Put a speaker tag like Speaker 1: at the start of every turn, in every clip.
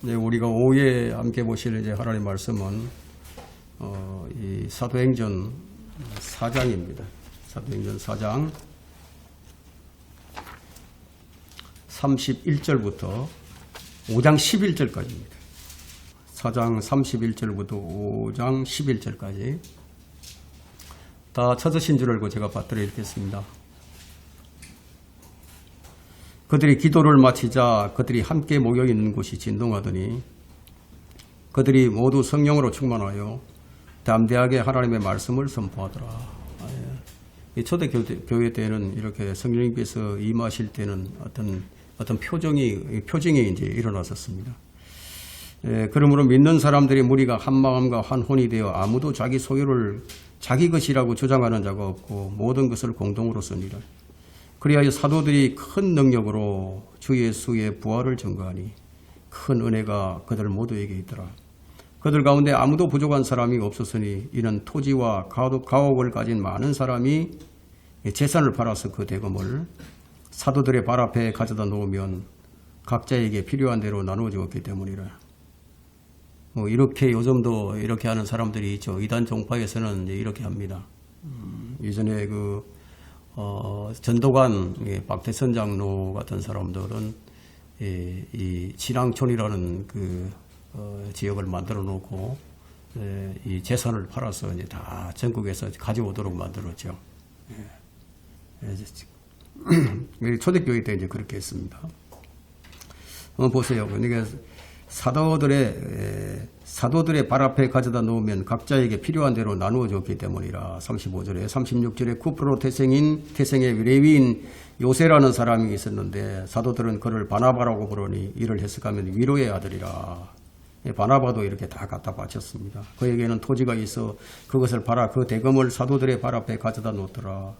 Speaker 1: 네, 우리가 오후에 함께 보실 이제 하나님 말씀은 이 사도행전 4장입니다. 사도행전 4장 31절부터 5장 11절까지입니다. 4장 31절부터 5장 11절까지 다 찾으신 줄 알고 제가 받들어 읽겠습니다. 그들이 기도를 마치자 그들이 함께 모여 있는 곳이 진동하더니 그들이 모두 성령으로 충만하여 담대하게 하나님의 말씀을 선포하더라. 이 초대교회 때는 이렇게 성령님께서 임하실 때는 어떤 표징이 이제 일어났었습니다. 그러므로 믿는 사람들이 무리가 한 마음과 한 혼이 되어 아무도 자기 소유를 자기 것이라고 주장하는 자가 없고 모든 것을 공동으로 쓰니라. 그리하여 사도들이 큰 능력으로 주 예수의 부활을 증거하니 큰 은혜가 그들 모두에게 있더라. 그들 가운데 아무도 부족한 사람이 없었으니 이는 토지와 가옥을 가진 많은 사람이 재산을 팔아서 그 대금을 사도들의 발 앞에 가져다 놓으면 각자에게 필요한 대로 나누어 주었기 때문이라. 이렇게 요즘도 이렇게 하는 사람들이 있죠. 이단 종파에서는 이렇게 합니다. 예전에 전도관 박태선 장로 같은 사람들은 이 신앙촌이라는 지역을 만들어 놓고 이 재산을 팔아서 이제 다 전국에서 가져오도록 만들었죠. 초대교회 때 이제 그렇게 했습니다. 보세요. 그러니까 사도들의 발 앞에 가져다 놓으면 각자에게 필요한 대로 나누어 줬기 때문이라. 35절에 36절에 쿠프로 태생의 레위인 요새라는 사람이 있었는데 사도들은 그를 바나바라고 부르니 이를 해석하면 위로의 아들이라. 바나바도 이렇게 다 갖다 바쳤습니다. 그에게는 토지가 있어 그것을 팔아 그 대금을 사도들의 발 앞에 가져다 놓더라.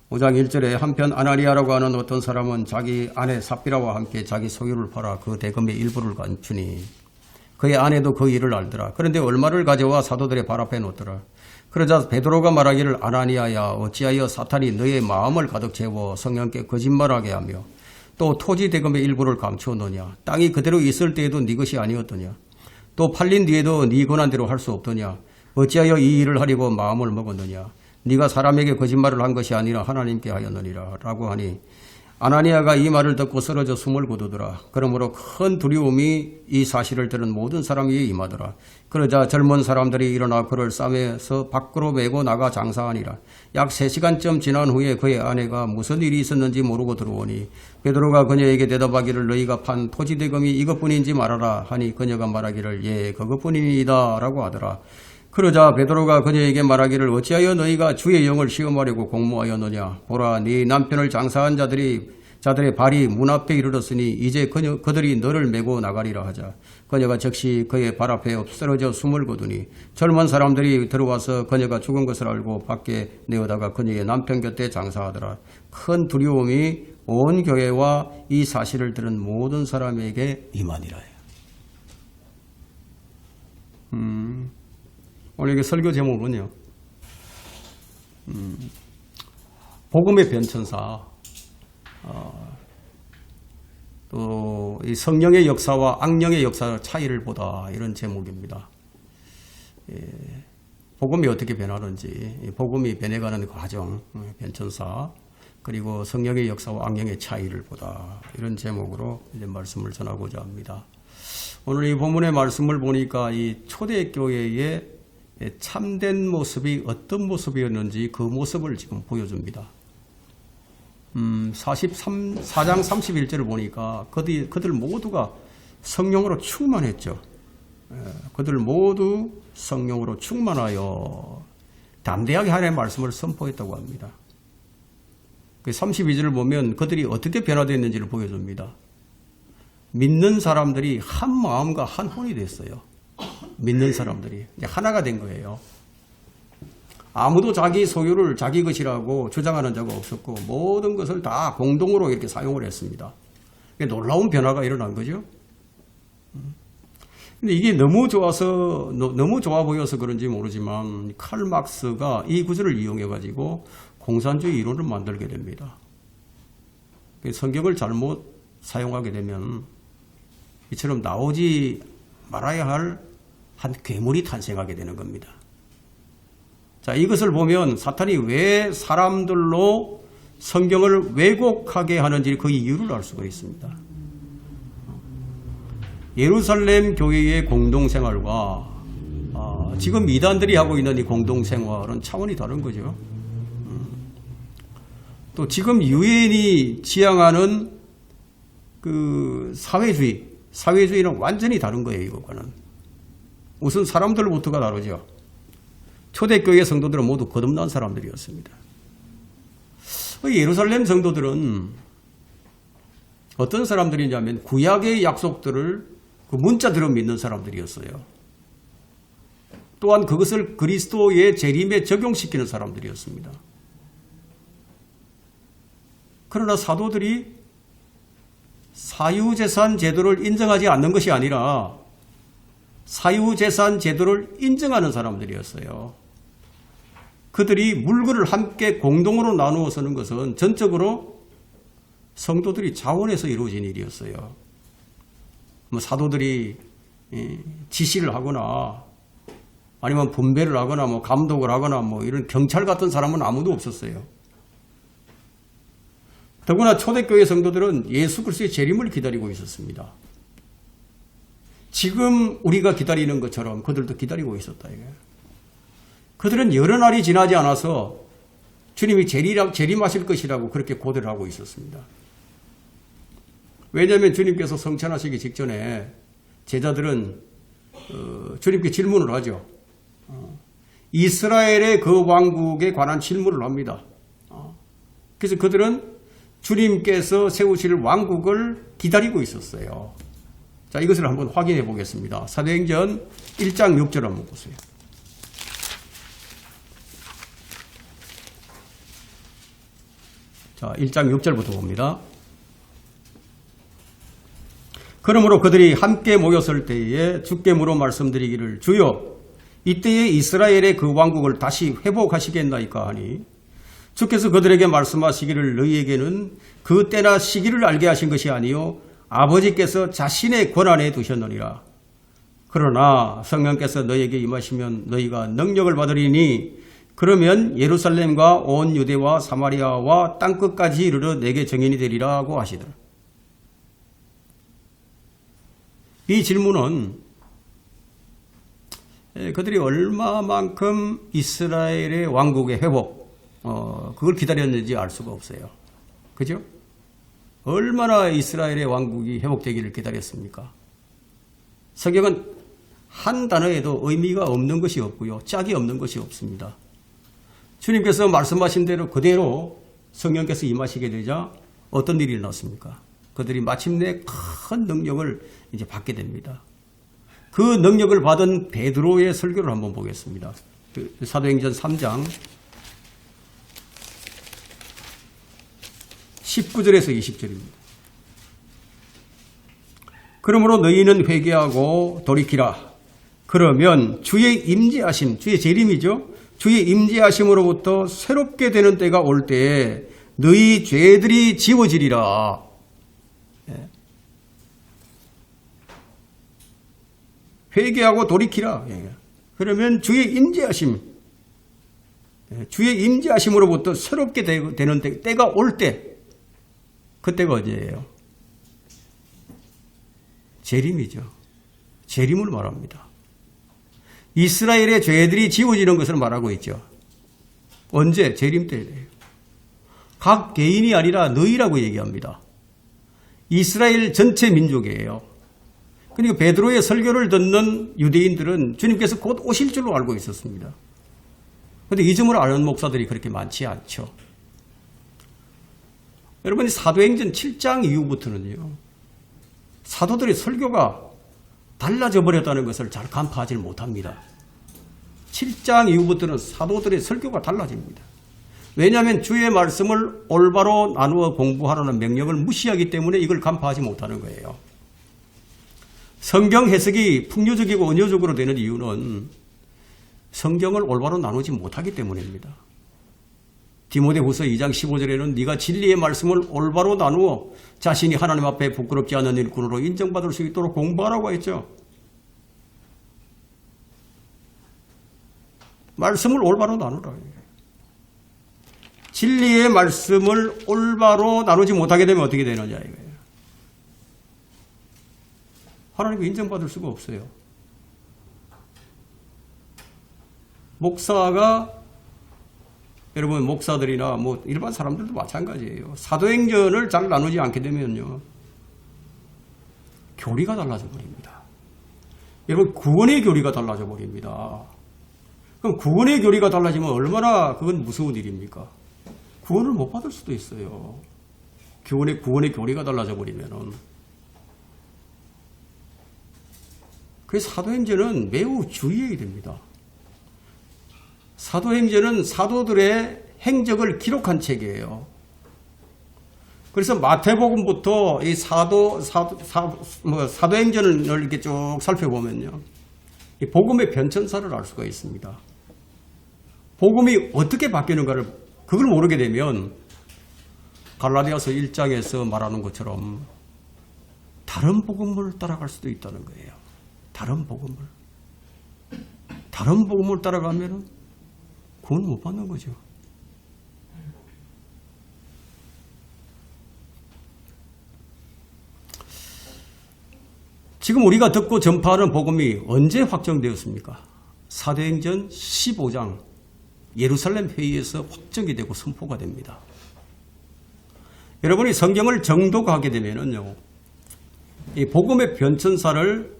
Speaker 1: 5장 1절에 한편 아나니아라고 하는 어떤 사람은 자기 아내 삽비라와 함께 자기 소유를 팔아 그 대금의 일부를 감추니 그의 아내도 그 일을 알더라. 그런데 얼마를 가져와 사도들의 발 앞에 놓더라. 그러자 베드로가 말하기를 아나니아야 어찌하여 사탄이 너의 마음을 가득 채워 성령께 거짓말하게 하며 또 토지 대금의 일부를 감추었느냐. 땅이 그대로 있을 때에도 네 것이 아니었더냐. 또 팔린 뒤에도 네 권한대로 할 수 없더냐. 어찌하여 이 일을 하려고 마음을 먹었느냐. 네가 사람에게 거짓말을 한 것이 아니라 하나님께 하였느니라 라고 하니 아나니아가 이 말을 듣고 쓰러져 숨을 거두더라. 그러므로 큰 두려움이 이 사실을 들은 모든 사람 위에 임하더라. 그러자 젊은 사람들이 일어나 그를 쌈에서 밖으로 메고 나가 장사하니라. 약 3시간쯤 지난 후에 그의 아내가 무슨 일이 있었는지 모르고 들어오니 베드로가 그녀에게 대답하기를 너희가 판 토지 대금이 이것뿐인지 말하라 하니 그녀가 말하기를 예 그것뿐이니이다 라고 하더라. 그러자 베드로가 그녀에게 말하기를 어찌하여 너희가 주의 영을 시험하려고 공모하였느냐. 보라 네 남편을 장사한 자들의 발이 문 앞에 이르렀으니 이제 그들이 너를 메고 나가리라 하자. 그녀가 즉시 그의 발 앞에 쓰러져 숨을 거두니 젊은 사람들이 들어와서 그녀가 죽은 것을 알고 밖에 내어다가 그녀의 남편 곁에 장사하더라. 큰 두려움이 온 교회와 이 사실을 들은 모든 사람에게 임하니라. 오늘 이게 설교 제목은요. 복음의 변천사. 또 이 성령의 역사와 악령의 역사 차이를 보다 이런 제목입니다. 복음이 어떻게 변하는지, 복음이 변해가는 과정, 변천사, 그리고 성령의 역사와 악령의 차이를 보다 이런 제목으로 이제 말씀을 전하고자 합니다. 오늘 이 본문의 말씀을 보니까 이 초대교회의 참된 모습이 어떤 모습이었는지 그 모습을 지금 보여줍니다. 4장 31절을 보니까 그들 모두가 성령으로 충만했죠. 그들 모두 성령으로 충만하여 담대하게 하나님의 말씀을 선포했다고 합니다. 32절을 보면 그들이 어떻게 변화됐는지를 보여줍니다. 믿는 사람들이 한 마음과 한 혼이 됐어요. 믿는 사람들이 이제 하나가 된 거예요. 아무도 자기 소유를 자기 것이라고 주장하는 자가 없었고 모든 것을 다 공동으로 이렇게 사용을 했습니다. 놀라운 변화가 일어난 거죠. 근데 이게 너무 좋아 보여서 그런지 모르지만 칼 막스가 이 구절을 이용해 가지고 공산주의 이론을 만들게 됩니다. 성경을 잘못 사용하게 되면 이처럼 나오지 말아야 할 한 괴물이 탄생하게 되는 겁니다. 자, 이것을 보면 사탄이 왜 사람들로 성경을 왜곡하게 하는지 그 이유를 알 수가 있습니다. 예루살렘 교회의 공동생활과 지금 이단들이 하고 있는 이 공동생활은 차원이 다른 거죠. 또 지금 유엔이 지향하는 그 사회주의는 완전히 다른 거예요. 이거과는. 우선 사람들부터가 다르죠. 초대교회 성도들은 모두 거듭난 사람들이었습니다. 예루살렘 성도들은 어떤 사람들이냐면 구약의 약속들을 그 문자대로 믿는 사람들이었어요. 또한 그것을 그리스도의 재림에 적용시키는 사람들이었습니다. 그러나 사도들이 사유재산 제도를 인정하지 않는 것이 아니라 사유재산 제도를 인정하는 사람들이었어요. 그들이 물건을 함께 공동으로 나누어 쓰는 것은 전적으로 성도들이 자원해서 이루어진 일이었어요. 뭐 사도들이 지시를 하거나 아니면 분배를 하거나 뭐 감독을 하거나 뭐 이런 경찰 같은 사람은 아무도 없었어요. 더구나 초대교회 성도들은 예수 그리스도의 재림을 기다리고 있었습니다. 지금 우리가 기다리는 것처럼 그들도 기다리고 있었다 이거예요. 그들은 여러 날이 지나지 않아서 주님이 재림하실 것이라고 그렇게 고대를 하고 있었습니다. 왜냐하면 주님께서 성천하시기 직전에 제자들은 주님께 질문을 하죠. 이스라엘의 그 왕국에 관한 질문을 합니다. 그래서 그들은 주님께서 세우실 왕국을 기다리고 있었어요. 자, 이것을 한번 확인해 보겠습니다. 사도행전 1장 6절 한번 보세요. 자, 1장 6절부터 봅니다. 그러므로 그들이 함께 모였을 때에 주께 물어 말씀드리기를 주여 이때에 이스라엘의 그 왕국을 다시 회복하시겠나이까 하니 주께서 그들에게 말씀하시기를 너희에게는 그 때나 시기를 알게 하신 것이 아니요 아버지께서 자신의 권한에 두셨느니라. 그러나 성령께서 너희에게 임하시면 너희가 능력을 받으리니 그러면 예루살렘과 온 유대와 사마리아와 땅끝까지 이르러 내게 증인이 되리라고 하시더라. 이 질문은 그들이 얼마만큼 이스라엘의 왕국의 회복 그걸 기다렸는지 알 수가 없어요. 그죠? 얼마나 이스라엘의 왕국이 회복되기를 기다렸습니까? 성경은 한 단어에도 의미가 없는 것이 없고요. 짝이 없는 것이 없습니다. 주님께서 말씀하신 대로 그대로 성령께서 임하시게 되자 어떤 일이 일어났습니까? 그들이 마침내 큰 능력을 이제 받게 됩니다. 그 능력을 받은 베드로의 설교를 한번 보겠습니다. 사도행전 3장 19절에서 20절입니다. 그러므로 너희는 회개하고 돌이키라. 그러면 주의 임재하심, 주의 재림이죠. 주의 임재하심으로부터 새롭게 되는 때가 올 때에 너희 죄들이 지워지리라. 회개하고 돌이키라. 그러면 주의 임재하심, 주의 임재하심으로부터 새롭게 되는 때가 올 때, 그때가 언제예요? 재림이죠. 재림을 말합니다. 이스라엘의 죄들이 지워지는 것을 말하고 있죠. 언제? 재림 때예요. 각 개인이 아니라 너희라고 얘기합니다. 이스라엘 전체 민족이에요. 그러니까 베드로의 설교를 듣는 유대인들은 주님께서 곧 오실 줄로 알고 있었습니다. 그런데 이 점을 아는 목사들이 그렇게 많지 않죠. 여러분이 사도행전 7장 이후부터는요, 사도들의 설교가 달라져 버렸다는 것을 잘 간파하지 못합니다. 7장 이후부터는 사도들의 설교가 달라집니다. 왜냐하면 주의 말씀을 올바로 나누어 공부하라는 명령을 무시하기 때문에 이걸 간파하지 못하는 거예요. 성경 해석이 풍요적이고 은유적으로 되는 이유는 성경을 올바로 나누지 못하기 때문입니다. 디모데후서 2장 15절에는 네가 진리의 말씀을 올바로 나누어 자신이 하나님 앞에 부끄럽지 않은 일꾼으로 인정받을 수 있도록 공부하라고 했죠. 말씀을 올바로 나누라. 진리의 말씀을 올바로 나누지 못하게 되면 어떻게 되느냐 이거예요. 하나님이 인정받을 수가 없어요. 목사가 여러분 목사들이나 뭐 일반 사람들도 마찬가지예요. 사도행전을 잘 나누지 않게 되면요. 교리가 달라져 버립니다. 여러분 구원의 교리가 달라져 버립니다. 그럼 구원의 교리가 달라지면 얼마나 그건 무서운 일입니까? 구원을 못 받을 수도 있어요. 구원의 교리가 달라져 버리면은. 그래서 사도행전은 매우 주의해야 됩니다. 사도행전은 사도들의 행적을 기록한 책이에요. 그래서 마태복음부터 이 사도행전을 이렇게 쭉 살펴보면요. 이 복음의 변천사를 알 수가 있습니다. 복음이 어떻게 바뀌는가를 그걸 모르게 되면 갈라디아서 1장에서 말하는 것처럼 다른 복음을 따라갈 수도 있다는 거예요. 다른 복음을 따라가면 구원 못 받는 거죠. 지금 우리가 듣고 전파하는 복음이 언제 확정되었습니까? 사도행전 15장 예루살렘 회의에서 확정이 되고 선포가 됩니다. 여러분이 성경을 정독하게 되면은요, 이 복음의 변천사를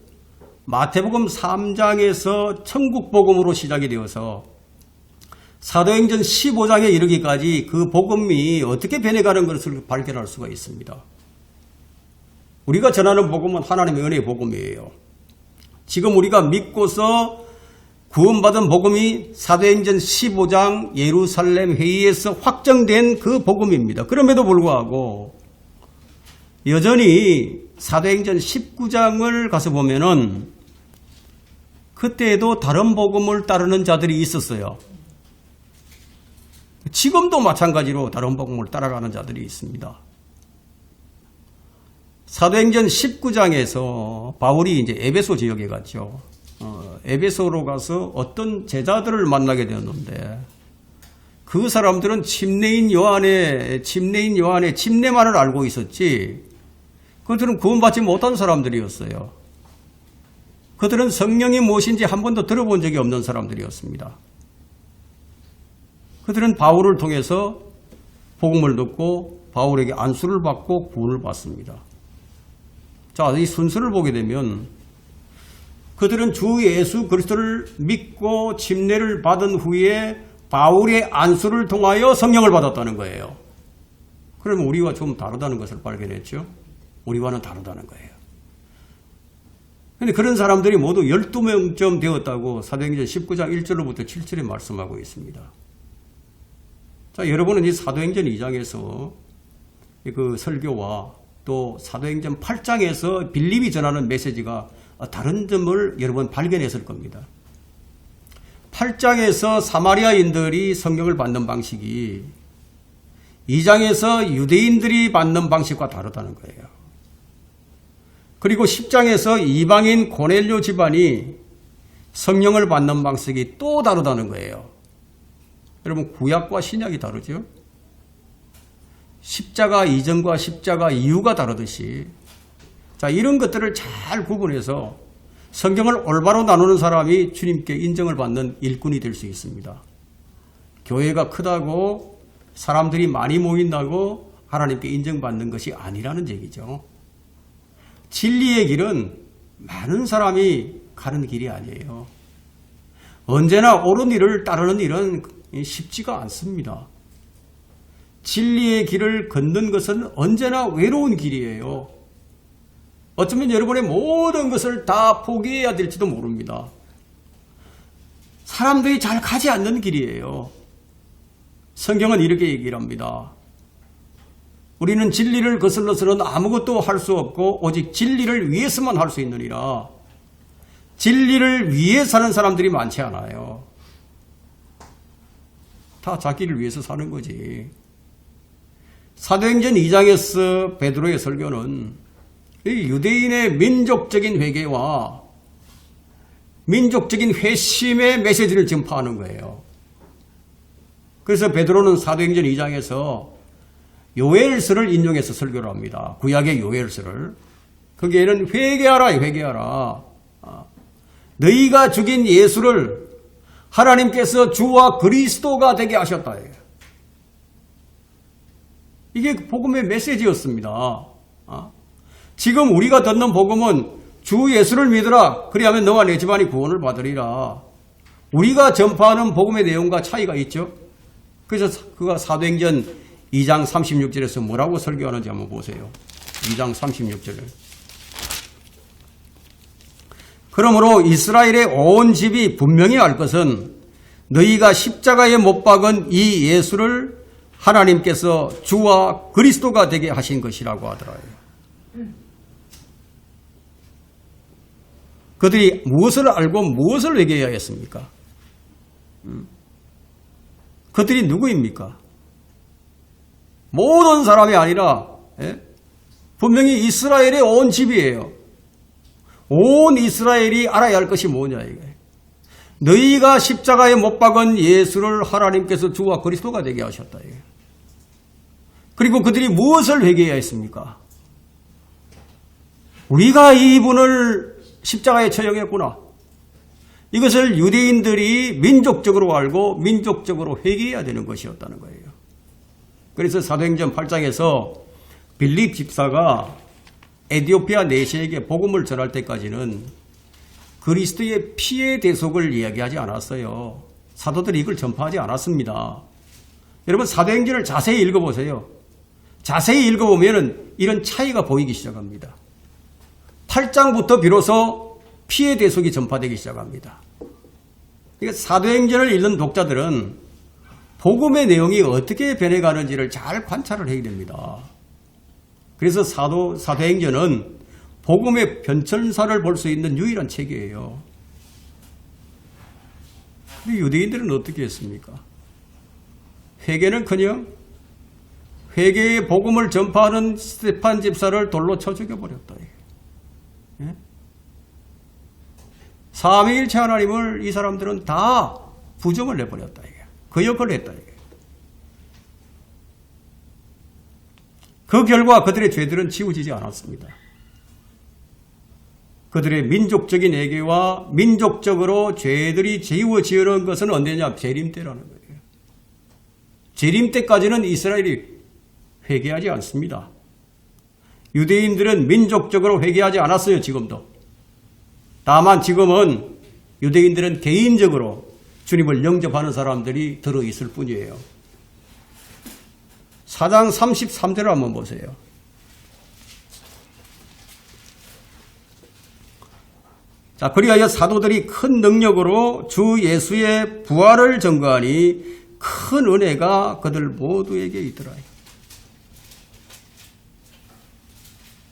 Speaker 1: 마태복음 3장에서 천국 복음으로 시작이 되어서 사도행전 15장에 이르기까지 그 복음이 어떻게 변해가는 것을 발견할 수가 있습니다. 우리가 전하는 복음은 하나님의 은혜의 복음이에요. 지금 우리가 믿고서 구원받은 복음이 사도행전 15장 예루살렘 회의에서 확정된 그 복음입니다. 그럼에도 불구하고 여전히 사도행전 19장을 가서 보면은 그때에도 다른 복음을 따르는 자들이 있었어요. 지금도 마찬가지로 다른 복음을 따라가는 자들이 있습니다. 사도행전 19장에서 바울이 이제 에베소 지역에 갔죠. 에베소로 가서 어떤 제자들을 만나게 되었는데 그 사람들은 침례인 요한의 침례만을 알고 있었지 그들은 구원받지 못한 사람들이었어요. 그들은 성령이 무엇인지 한 번도 들어본 적이 없는 사람들이었습니다. 그들은 바울을 통해서 복음을 듣고 바울에게 안수를 받고 구원을 받습니다. 자, 이 순서를 보게 되면 그들은 주 예수 그리스도를 믿고 침례를 받은 후에 바울의 안수를 통하여 성령을 받았다는 거예요. 그러면 우리와 좀 다르다는 것을 발견했죠. 우리와는 다르다는 거예요. 그런데 그런 사람들이 모두 12명쯤 되었다고 사도행전 19장 1절로부터 7절에 말씀하고 있습니다. 자, 여러분은 이 사도행전 2장에서 그 설교와 또 사도행전 8장에서 빌립이 전하는 메시지가 다른 점을 여러분 발견했을 겁니다. 8장에서 사마리아인들이 성경을 받는 방식이 2장에서 유대인들이 받는 방식과 다르다는 거예요. 그리고 10장에서 이방인 고넬료 집안이 성령을 받는 방식이 또 다르다는 거예요. 여러분 구약과 신약이 다르죠? 십자가 이전과 십자가 이후가 다르듯이 자 이런 것들을 잘 구분해서 성경을 올바로 나누는 사람이 주님께 인정을 받는 일꾼이 될 수 있습니다. 교회가 크다고 사람들이 많이 모인다고 하나님께 인정받는 것이 아니라는 얘기죠. 진리의 길은 많은 사람이 가는 길이 아니에요. 언제나 옳은 일을 따르는 일은 쉽지가 않습니다. 진리의 길을 걷는 것은 언제나 외로운 길이에요. 어쩌면 여러분의 모든 것을 다 포기해야 될지도 모릅니다. 사람들이 잘 가지 않는 길이에요. 성경은 이렇게 얘기를 합니다. 우리는 진리를 거슬러서는 아무것도 할 수 없고 오직 진리를 위해서만 할 수 있느니라. 진리를 위해 사는 사람들이 많지 않아요. 다 자기를 위해서 사는 거지. 사도행전 2장에서 베드로의 설교는 이 유대인의 민족적인 회개와 민족적인 회심의 메시지를 전파하는 거예요. 그래서 베드로는 사도행전 2장에서 요엘서를 인용해서 설교를 합니다. 구약의 요엘서를. 거기에는 회개하라, 회개하라. 너희가 죽인 예수를 하나님께서 주와 그리스도가 되게 하셨다. 이게 복음의 메시지였습니다. 지금 우리가 듣는 복음은 주 예수를 믿으라. 그리하면 너와 내 집안이 구원을 받으리라. 우리가 전파하는 복음의 내용과 차이가 있죠. 그래서 그가 사도행전 2장 36절에서 뭐라고 설교하는지 한번 보세요. 2장 36절을. 그러므로 이스라엘의 온 집이 분명히 알 것은 너희가 십자가에 못 박은 이 예수를 하나님께서 주와 그리스도가 되게 하신 것이라고 하더라고요. 그들이 무엇을 알고 무엇을 회개해야 했습니까? 그들이 누구입니까? 모든 사람이 아니라 분명히 이스라엘의 온 집이에요. 온 이스라엘이 알아야 할 것이 뭐냐 이게. 너희가 십자가에 못 박은 예수를 하나님께서 주와 그리스도가 되게 하셨다. 이게. 그리고 그들이 무엇을 회개해야 했습니까? 우리가 이분을 십자가에 처형했구나. 이것을 유대인들이 민족적으로 알고 민족적으로 회개해야 되는 것이었다는 거예요. 그래서 사도행전 8장에서 빌립 집사가 에티오피아 내시에게 복음을 전할 때까지는 그리스도의 피의 대속을 이야기하지 않았어요. 사도들이 이걸 전파하지 않았습니다. 여러분 사도행전을 자세히 읽어보세요. 자세히 읽어보면 이런 차이가 보이기 시작합니다. 8장부터 비로소 피의 대속이 전파되기 시작합니다. 그러니까 사도행전을 읽는 독자들은 복음의 내용이 어떻게 변해가는지를 잘 관찰을 해야 됩니다. 그래서 사도행전은 복음의 변천사를 볼 수 있는 유일한 책이에요. 근데 유대인들은 어떻게 했습니까? 회개는커녕 회개의 복음을 전파하는 스데판 집사를 돌로 쳐 죽여버렸다. 예? 삼위일체 하나님을 이 사람들은 다 부정을 내버렸다. 그 역할을 했다. 그 결과 그들의 죄들은 지워지지 않았습니다. 그들의 민족적인 회개와 민족적으로 죄들이 지워지는 것은 언제냐? 재림 때라는 거예요. 재림 때까지는 이스라엘이 회개하지 않습니다. 유대인들은 민족적으로 회개하지 않았어요. 지금도. 다만 지금은 유대인들은 개인적으로 주님을 영접하는 사람들이 들어있을 뿐이에요. 4장 33절을 한번 보세요. 자, 그리하여 사도들이 큰 능력으로 주 예수의 부활을 전거하니 큰 은혜가 그들 모두에게 있더라.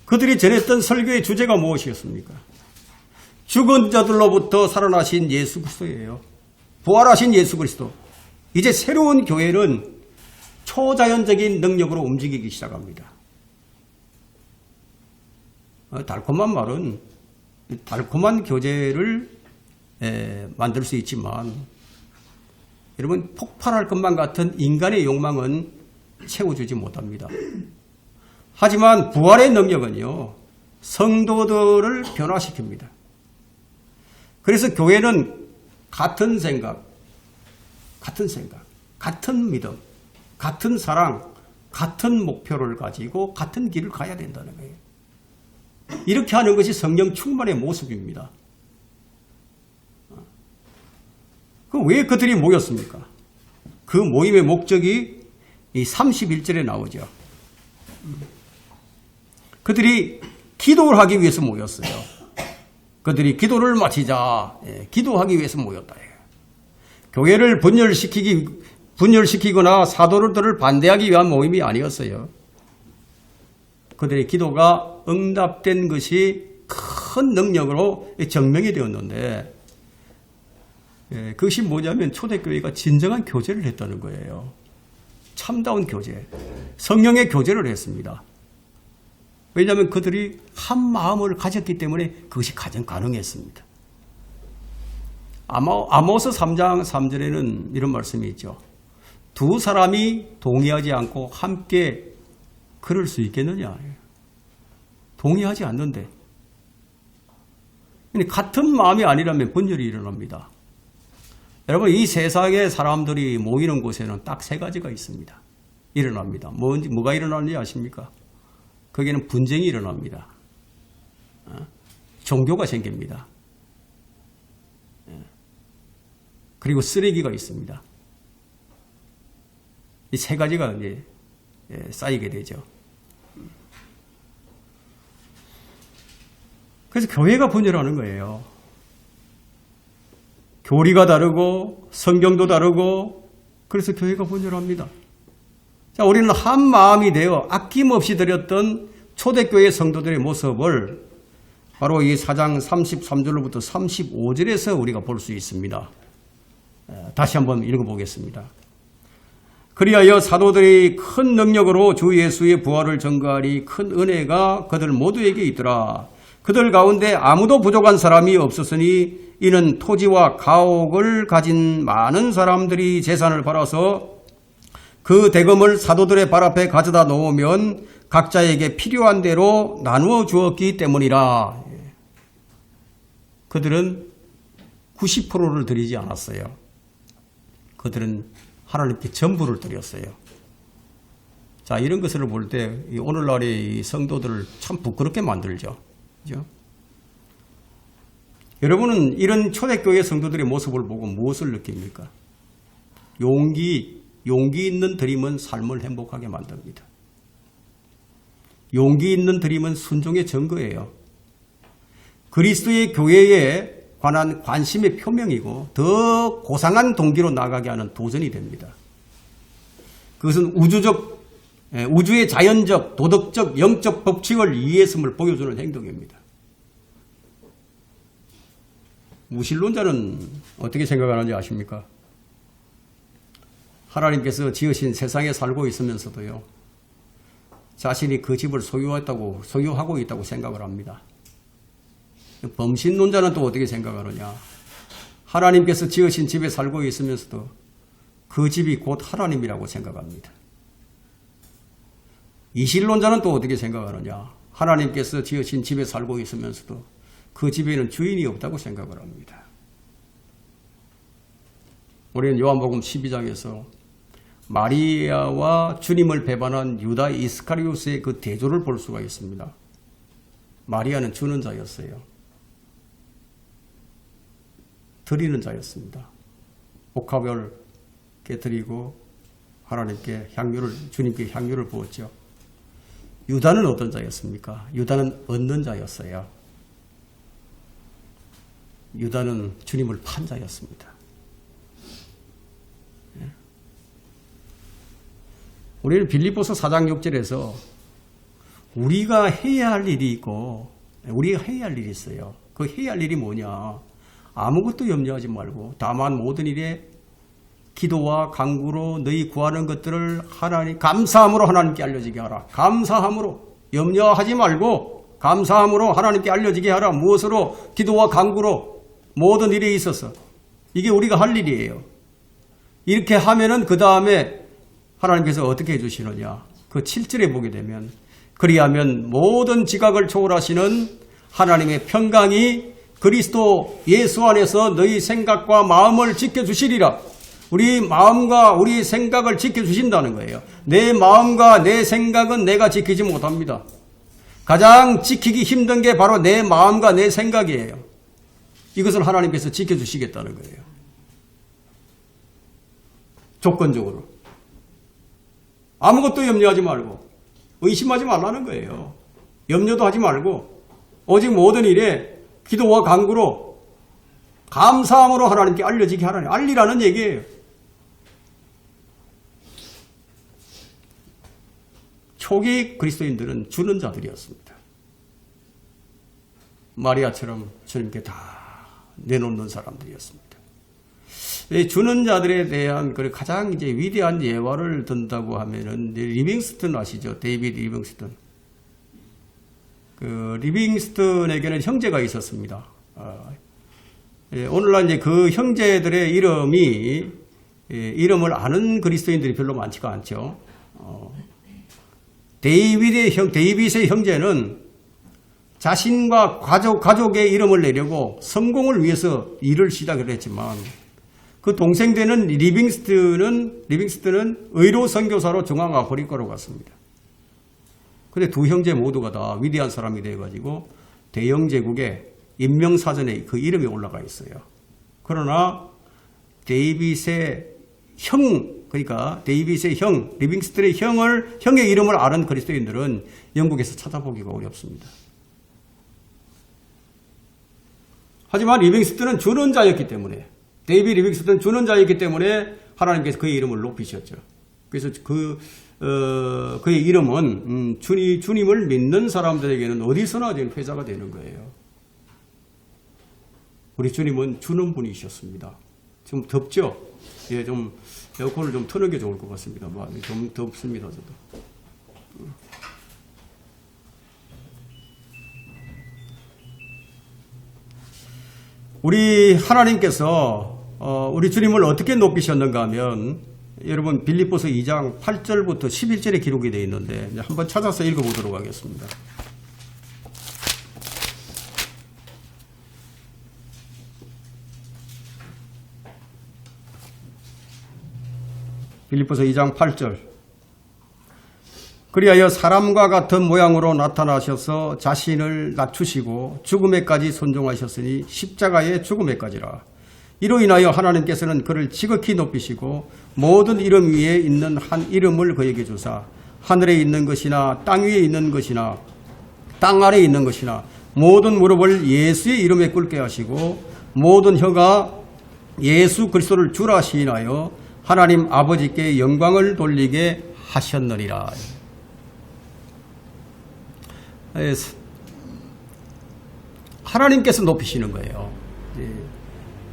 Speaker 1: 그들이 전했던 설교의 주제가 무엇이었습니까? 죽은 자들로부터 살아나신 예수 그리스도예요. 부활하신 예수 그리스도. 이제 새로운 교회는 초자연적인 능력으로 움직이기 시작합니다. 달콤한 말은 달콤한 교제를 만들 수 있지만 여러분 폭발할 것만 같은 인간의 욕망은 채워주지 못합니다. 하지만 부활의 능력은요. 성도들을 변화시킵니다. 그래서 교회는 같은 생각, 같은 믿음, 같은 사랑, 같은 목표를 가지고 같은 길을 가야 된다는 거예요. 이렇게 하는 것이 성령 충만의 모습입니다. 그럼 왜 그들이 모였습니까? 그 모임의 목적이 이 31절에 나오죠. 그들이 기도를 하기 위해서 모였어요. 그들이 기도를 마치자 기도하기 위해서 모였다. 교회를 분열시키거나 사도들을 반대하기 위한 모임이 아니었어요. 그들의 기도가 응답된 것이 큰 능력으로 증명이 되었는데 그것이 뭐냐면 초대교회가 진정한 교제를 했다는 거예요. 참다운 교제, 성령의 교제를 했습니다. 왜냐하면 그들이 한 마음을 가졌기 때문에 그것이 가장 가능했습니다. 아모스 3장 3절에는 이런 말씀이 있죠. 두 사람이 동의하지 않고 함께 그럴 수 있겠느냐. 동의하지 않는데. 같은 마음이 아니라면 분열이 일어납니다. 여러분, 이 세상의 사람들이 모이는 곳에는 딱 세 가지가 있습니다. 일어납니다. 뭐가 일어나는지 아십니까? 거기에는 분쟁이 일어납니다. 종교가 생깁니다. 그리고 쓰레기가 있습니다. 이 세 가지가 이제 쌓이게 되죠. 그래서 교회가 분열하는 거예요. 교리가 다르고 성경도 다르고 그래서 교회가 분열합니다. 자, 우리는 한 마음이 되어 아낌없이 드렸던 초대교회 성도들의 모습을 바로 이 4장 33절로부터 35절에서 우리가 볼 수 있습니다. 다시 한번 읽어보겠습니다. 그리하여 사도들이 큰 능력으로 주 예수의 부활을 전가하니 큰 은혜가 그들 모두에게 있더라. 그들 가운데 아무도 부족한 사람이 없었으니 이는 토지와 가옥을 가진 많은 사람들이 재산을 팔아서 그 대금을 사도들의 발 앞에 가져다 놓으면 각자에게 필요한 대로 나누어 주었기 때문이라. 그들은 90%를 드리지 않았어요. 그들은 하나님께 전부를 드렸어요. 자, 이런 것을 볼 때 오늘날의 성도들을 참 부끄럽게 만들죠. 그죠? 여러분은 이런 초대교회 성도들의 모습을 보고 무엇을 느낍니까? 용기 있는 드림은 삶을 행복하게 만듭니다. 용기 있는 드림은 순종의 증거예요. 그리스도의 교회에 관한 관심의 표명이고 더 고상한 동기로 나가게 하는 도전이 됩니다. 그것은 우주의 자연적, 도덕적, 영적 법칙을 이해했음을 보여주는 행동입니다. 무신론자는 어떻게 생각하는지 아십니까? 하나님께서 지으신 세상에 살고 있으면서도요, 자신이 그 집을 소유하고 있다고 생각을 합니다. 범신론자는 또 어떻게 생각하느냐? 하나님께서 지으신 집에 살고 있으면서도 그 집이 곧 하나님이라고 생각합니다. 이신론자는 또 어떻게 생각하느냐? 하나님께서 지으신 집에 살고 있으면서도 그 집에는 주인이 없다고 생각을 합니다. 우리는 요한복음 12장에서 마리아와 주님을 배반한 유다 이스카리오스의 그 대조를 볼 수가 있습니다. 마리아는 주는 자였어요. 드리는 자였습니다. 복합을 깨뜨리고 하나님께 주님께 향유를 부었죠. 유다는 어떤 자였습니까? 유다는 얻는 자였어요. 유다는 주님을 판 자였습니다. 우리는 빌립보서 4장 6절에서 우리가 해야 할 일이 있고 우리가 해야 할 일이 있어요. 그 해야 할 일이 뭐냐? 아무것도 염려하지 말고 다만 모든 일에 기도와 간구로 너희 구하는 것들을 감사함으로 하나님께 알려지게 하라. 감사함으로, 염려하지 말고 감사함으로 하나님께 알려지게 하라. 무엇으로? 기도와 간구로 모든 일에 있어서. 이게 우리가 할 일이에요. 이렇게 하면은 그 다음에 하나님께서 어떻게 해주시느냐? 그 7절에 보게 되면 그리하면 모든 지각을 초월하시는 하나님의 평강이 그리스도 예수 안에서 너희 생각과 마음을 지켜주시리라. 우리 마음과 우리 생각을 지켜주신다는 거예요. 내 마음과 내 생각은 내가 지키지 못합니다. 가장 지키기 힘든 게 바로 내 마음과 내 생각이에요. 이것을 하나님께서 지켜주시겠다는 거예요. 조건적으로. 아무것도 염려하지 말고 의심하지 말라는 거예요. 염려도 하지 말고 오직 모든 일에 기도와 간구로 감사함으로 하나님께 알려지게 하라니. 알리라는 얘기예요. 초기 그리스도인들은 주는 자들이었습니다. 마리아처럼 주님께 다 내놓는 사람들이었습니다. 이 주는 자들에 대한 그 가장 이제 위대한 예화를 든다고 하면은 리빙스턴 아시죠? 데이비드 리빙스턴. 그 리빙스턴에게는 형제가 있었습니다. 오늘날 이제 그 형제들의 이름을 아는 그리스도인들이 별로 많지가 않죠. 데이빗의 형제는 자신과 가족의 이름을 내려고 성공을 위해서 일을 시작을 했지만 그 동생 되는 리빙스턴은 의로 선교사로 중앙 아프리카로 갔습니다. 근데 두 형제 모두가 다 위대한 사람이 되어가지고 대영 제국의 인명사전에 그 이름이 올라가 있어요. 그러나 데이빗의 그러니까 데이빗의 리빙스턴의 형의 이름을 아는 그리스도인들은 영국에서 찾아보기가 어렵습니다. 하지만 리빙스턴은 주는 자였기 때문에, 데이빗 리빙스턴은 주는 자였기 때문에 하나님께서 그의 이름을 높이셨죠. 그래서 그의 이름은 주님을 믿는 사람들에게는 어디서나 회자가 되는 거예요. 우리 주님은 주는 분이셨습니다. 좀 덥죠? 예, 좀 에어컨을 좀 트는 게 좋을 것 같습니다. 좀 덥습니다, 저도. 우리 하나님께서 우리 주님을 어떻게 높이셨는가 하면 여러분 빌립보서 2장 8절부터 11절에 기록이 되어 있는데 한번 찾아서 읽어보도록 하겠습니다. 빌립보서 2장 8절. 그리하여 사람과 같은 모양으로 나타나셔서 자신을 낮추시고 죽음에까지 순종하셨으니 십자가의 죽음에까지라. 이로 인하여 하나님께서는 그를 지극히 높이시고 모든 이름 위에 있는 한 이름을 그에게 주사 하늘에 있는 것이나 땅 위에 있는 것이나 땅 아래에 있는 것이나 모든 무릎을 예수의 이름에 꿇게 하시고 모든 혀가 예수 그리스도를 주라 시인하여 하나님 아버지께 영광을 돌리게 하셨느니라. 하나님께서 높이시는 거예요.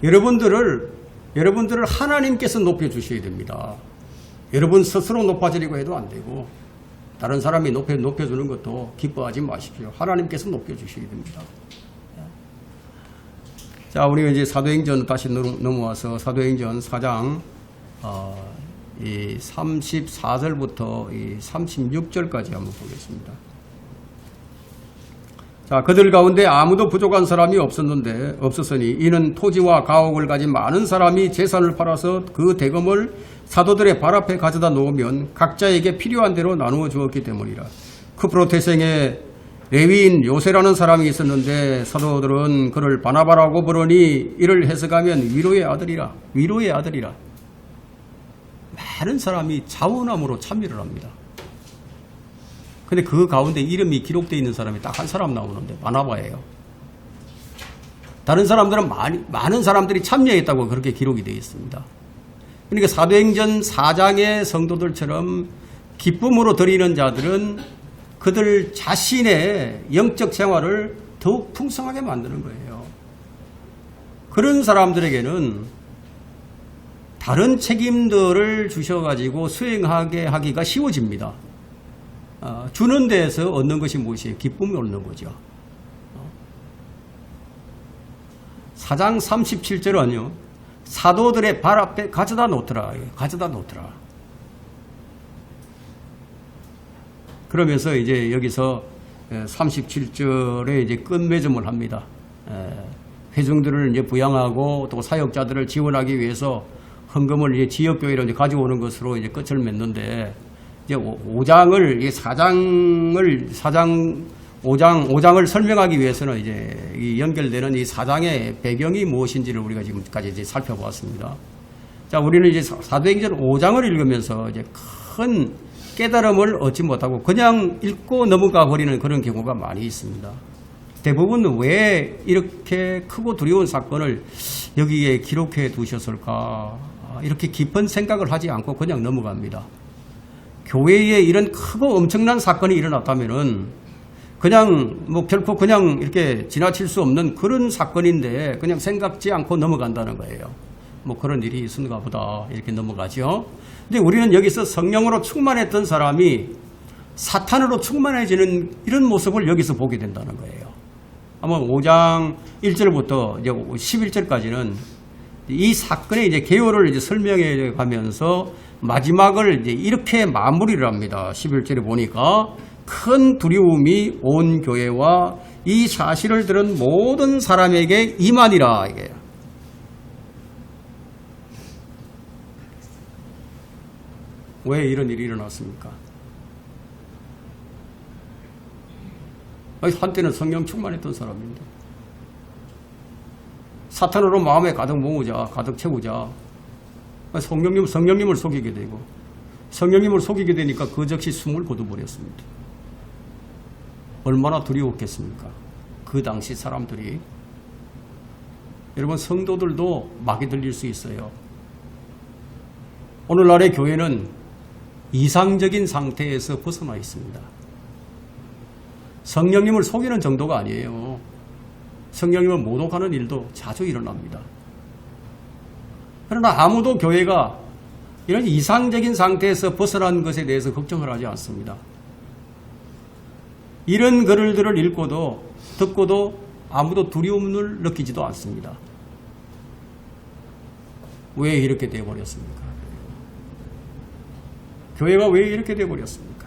Speaker 1: 여러분들을 하나님께서 높여주셔야 됩니다. 여러분 스스로 높아지려고 해도 안 되고 다른 사람이 높여주는 것도 기뻐하지 마십시오. 하나님께서 높여주셔야 됩니다. 자, 우리가 이제 사도행전 다시 넘어와서 사도행전 4장 이 34절부터 이 36절까지 한번 보겠습니다. 자, 그들 가운데 아무도 부족한 사람이 없었으니 이는 토지와 가옥을 가진 많은 사람이 재산을 팔아서 그 대금을 사도들의 발 앞에 가져다 놓으면 각자에게 필요한 대로 나누어 주었기 때문이라. 쿠프로 태생의 레위인 요새라는 사람이 있었는데 사도들은 그를 바나바라고 부르니 이를 해석하면 위로의 아들이라. 많은 사람이 자원함으로 참여를 합니다. 근데 그 가운데 이름이 기록되어 있는 사람이 딱 한 사람 나오는데 바나바예요. 다른 사람들은 많은 사람들이 참여했다고 그렇게 기록이 되어 있습니다. 그러니까 사도행전 4장의 성도들처럼 기쁨으로 드리는 자들은 그들 자신의 영적 생활을 더욱 풍성하게 만드는 거예요. 그런 사람들에게는 다른 책임들을 주셔가지고 수행하게 하기가 쉬워집니다. 주는 데에서 얻는 것이 무엇이에요? 기쁨이 얻는 거죠. 4장 37절은요. 사도들의 발 앞에 가져다 놓더라. 그러면서 이제 여기서 37절에 이제 끝맺음을 합니다. 회중들을 이제 부양하고 또 사역자들을 지원하기 위해서 헌금을 이제 지역교회로 이제 가져오는 것으로 이제 끝을 맺는데 이제 5장을 설명하기 위해서는 이제 이 연결되는 이 4장의 배경이 무엇인지를 우리가 지금까지 이제 살펴보았습니다. 자, 우리는 이제 사도행전 5장을 읽으면서 이제 큰 깨달음을 얻지 못하고 그냥 읽고 넘어가 버리는 그런 경우가 많이 있습니다. 대부분 왜 이렇게 크고 두려운 사건을 여기에 기록해 두셨을까? 이렇게 깊은 생각을 하지 않고 그냥 넘어갑니다. 교회에 이런 크고 엄청난 사건이 일어났다면은 그냥 결코 그냥 이렇게 지나칠 수 없는 그런 사건인데 그냥 생각지 않고 넘어간다는 거예요. 뭐 그런 일이 있었는가 보다 이렇게 넘어가죠. 근데 우리는 여기서 성령으로 충만했던 사람이 사탄으로 충만해지는 이런 모습을 여기서 보게 된다는 거예요. 아마 5장 1절부터 이제 11절까지는 이 사건의 이제 개요를 이제 설명해 가면서 마지막을 이제 이렇게 마무리를 합니다. 11절에 보니까 큰 두려움이 온 교회와 이 사실을 들은 모든 사람에게 임하니라 이게요. 왜 이런 일이 일어났습니까? 한때는 성령 충만했던 사람인데 사탄으로 마음에 가득 모으자, 가득 채우자 성령님을 속이게 되고 성령님을 속이게 되니까 그 즉시 숨을 거둬버렸습니다. 얼마나 두려웠겠습니까? 그 당시 사람들이. 여러분, 성도들도 막이 들릴 수 있어요. 오늘날의 교회는 이상적인 상태에서 벗어나 있습니다. 성령님을 속이는 정도가 아니에요. 성령님을 모독하는 일도 자주 일어납니다. 그러나 아무도 교회가 이런 이상적인 상태에서 벗어난 것에 대해서 걱정을 하지 않습니다. 이런 글들을 읽고도 듣고도 아무도 두려움을 느끼지도 않습니다. 왜 이렇게 되어버렸습니까? 교회가 왜 이렇게 되어버렸습니까?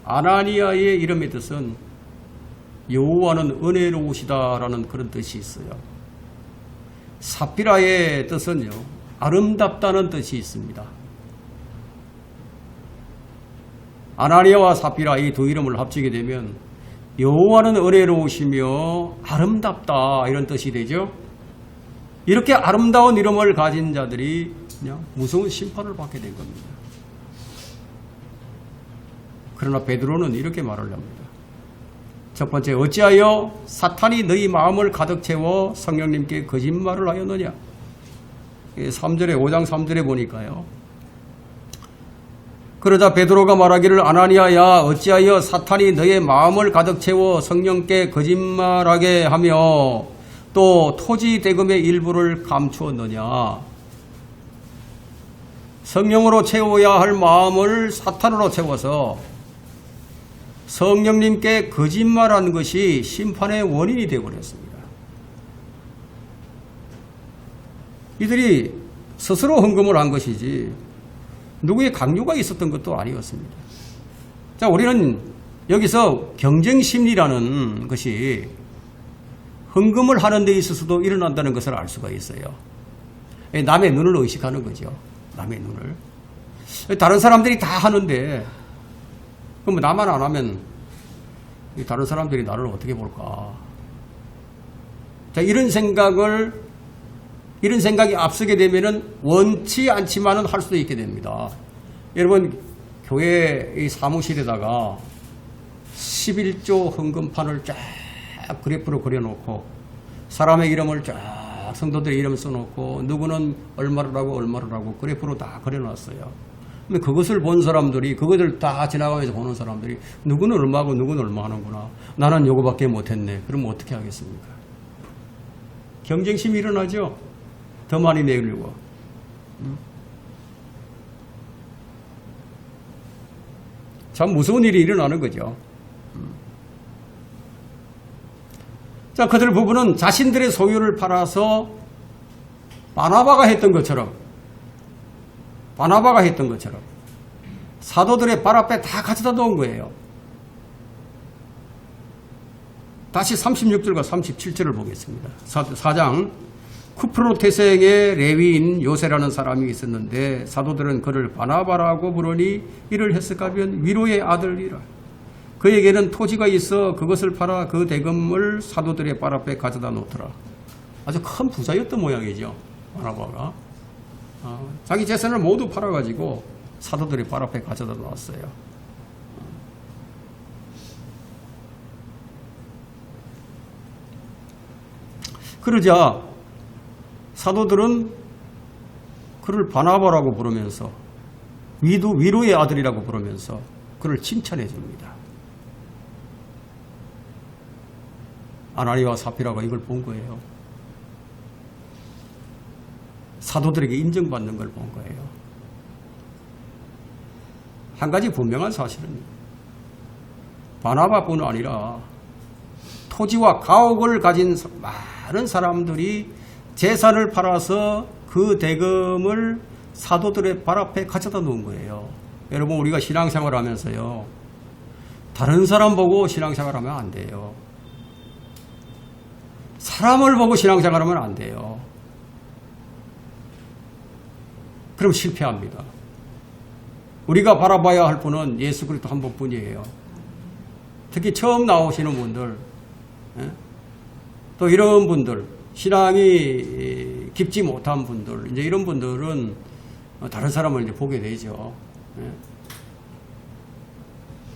Speaker 1: 아나니아의 이름의 뜻은 여호와는 은혜로우시다라는 그런 뜻이 있어요. 사피라의 뜻은요, 아름답다는 뜻이 있습니다. 아나니아와 사피라 이 두 이름을 합치게 되면 여호와는 은혜로우시며 아름답다 이런 뜻이 되죠. 이렇게 아름다운 이름을 가진 자들이 그냥 무서운 심판을 받게 된 겁니다. 그러나 베드로는 이렇게 말을 합니다. 첫 번째, 어찌하여 사탄이 너희 마음을 가득 채워 성령님께 거짓말을 하였느냐. 3절에 5장 3절에 보니까요. 그러자 베드로가 말하기를 아나니아야 어찌하여 사탄이 너의 마음을 가득 채워 성령께 거짓말하게 하며 또 토지 대금의 일부를 감추었느냐. 성령으로 채워야 할 마음을 사탄으로 채워서 성령님께 거짓말한 것이 심판의 원인이 되어버렸습니다. 이들이 스스로 헌금을 한 것이지 누구의 강요가 있었던 것도 아니었습니다. 자, 우리는 여기서 경쟁심리라는 것이 헌금을 하는 데 있어서도 일어난다는 것을 알 수가 있어요. 남의 눈을 의식하는 거죠. 남의 눈을. 다른 사람들이 다 하는데 그럼 나만 안 하면 다른 사람들이 나를 어떻게 볼까? 자, 이런 생각이 앞서게 되면은 원치 않지만은 할 수도 있게 됩니다. 여러분, 교회 이 사무실에다가 11조 헌금판을 쫙 그래프로 그려놓고 사람의 이름을 쫙 성도들의 이름 써놓고 누구는 얼마를 하고 그래프로 다 그려놨어요. 근데 그것을 본 사람들이, 그것을 다 지나가면서 보는 사람들이 누구는 얼마하고 누구는 얼마 하는구나. 나는 요거밖에 못했네. 그럼 어떻게 하겠습니까? 경쟁심이 일어나죠. 더 많이 내려고. 참 무서운 일이 일어나는 거죠. 자, 그들 부부는 자신들의 소유를 팔아서 바나바가 했던 것처럼 사도들의 발 앞에 다 가져다 놓은 거예요. 다시 36절과 37절을 보겠습니다. 4장 쿠프로 태생의 레위인 요새라는 사람이 있었는데 사도들은 그를 바나바라고 부르니 이를 해석하면 위로의 아들이라. 그에게는 토지가 있어 그것을 팔아 그 대금을 사도들의 발 앞에 가져다 놓더라. 아주 큰 부자였던 모양이죠. 바나바가. 자기 재산을 모두 팔아가지고 사도들의 발 앞에 가져다 놓았어요. 그러자 사도들은 그를 바나바라고 부르면서 위로의 아들이라고 부르면서 그를 칭찬해 줍니다. 아나니와 삽비라가 이걸 본 거예요. 사도들에게 인정받는 걸 본 거예요. 한 가지 분명한 사실은 바나바뿐 아니라 토지와 가옥을 가진 많은 사람들이 재산을 팔아서 그 대금을 사도들의 발 앞에 가져다 놓은 거예요. 여러분, 우리가 신앙생활 하면서요, 다른 사람 보고 신앙생활 하면 안 돼요. 사람을 보고 신앙생활 하면 안 돼요. 그럼 실패합니다. 우리가 바라봐야 할 분은 예수 그리스도 한 분뿐이에요. 특히 처음 나오시는 분들, 또 이런 분들, 신앙이 깊지 못한 분들, 이제 이런 분들은 다른 사람을 이제 보게 되죠.